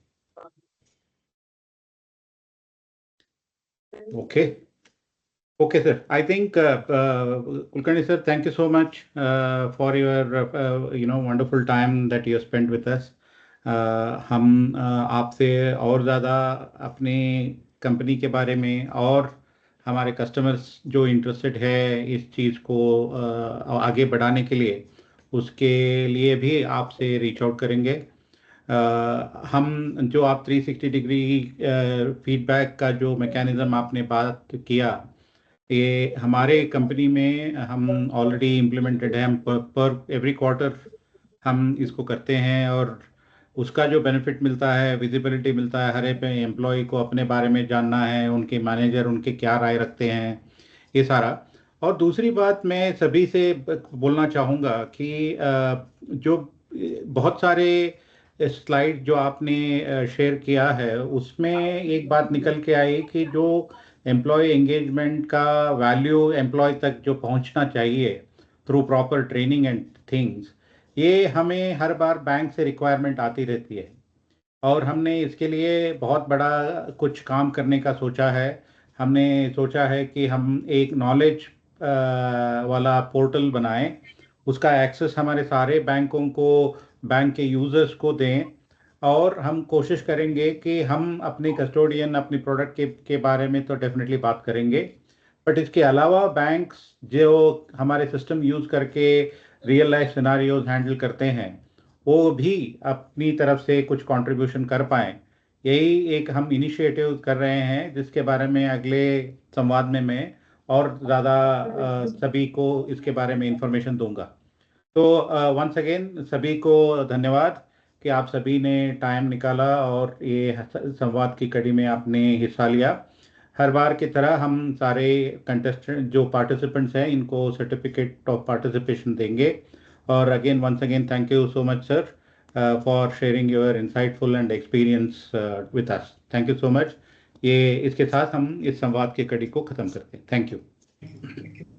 Speaker 5: Okay okay sir, I think Kulkarni sir, thank you so much for your wonderful time that you spent with us. हम आपसे और ज़्यादा अपनी कंपनी के बारे में और हमारे कस्टमर्स जो इंटरेस्टेड है इस चीज़ को आगे बढ़ाने के लिए उसके लिए भी आपसे रीच आउट करेंगे। हम जो आप 360 डिग्री फीडबैक का जो मैकेनिज्म आपने बात किया, ये हमारे कंपनी में हम ऑलरेडी इम्प्लीमेंटेड है। हम पर एवरी क्वार्टर हम इसको करते हैं और उसका जो बेनिफिट मिलता है विजिबिलिटी मिलता है, हर एक एम्प्लॉय को अपने बारे में जानना है, उनके मैनेजर उनके क्या राय रखते हैं, ये सारा। और दूसरी बात मैं सभी से बोलना चाहूँगा कि जो बहुत सारे स्लाइड जो आपने शेयर किया है उसमें एक बात निकल के आई कि जो एम्प्लॉय एंगेजमेंट का वैल्यू एम्प्लॉय तक जो पहुंचना चाहिए through proper training and things, ये हमें हर बार बैंक से रिक्वायरमेंट आती रहती है। और हमने इसके लिए बहुत बड़ा कुछ काम करने का सोचा है। हमने सोचा है कि हम एक नॉलेज वाला पोर्टल बनाएं, उसका एक्सेस हमारे सारे बैंकों को बैंक के यूज़र्स को दें। और हम कोशिश करेंगे कि हम अपने कस्टोडियन अपनी प्रोडक्ट के बारे में तो डेफिनेटली बात करेंगे, बट इसके अलावा बैंक्स जो हमारे सिस्टम यूज़ करके रियल लाइफ सिनारियोज हैंडल करते हैं वो भी अपनी तरफ से कुछ कंट्रीब्यूशन कर पाएं। यही एक हम इनिशिएटिव कर रहे हैं जिसके बारे में अगले संवाद में मैं और ज़्यादा सभी को इसके बारे में इंफॉर्मेशन दूंगा। तो वंस अगेन सभी को धन्यवाद कि आप सभी ने टाइम निकाला और ये संवाद की कड़ी में आपने हिस्सा लिया। हर बार की तरह हम सारे कंटेस्टेंट जो पार्टिसिपेंट्स हैं इनको सर्टिफिकेट ऑफ पार्टिसिपेशन देंगे। और again once again thank you so much sir for sharing your insightful and experience with us. Thank you so much. ये इसके साथ हम इस संवाद की कड़ी को ख़त्म करते हैं। Thank you.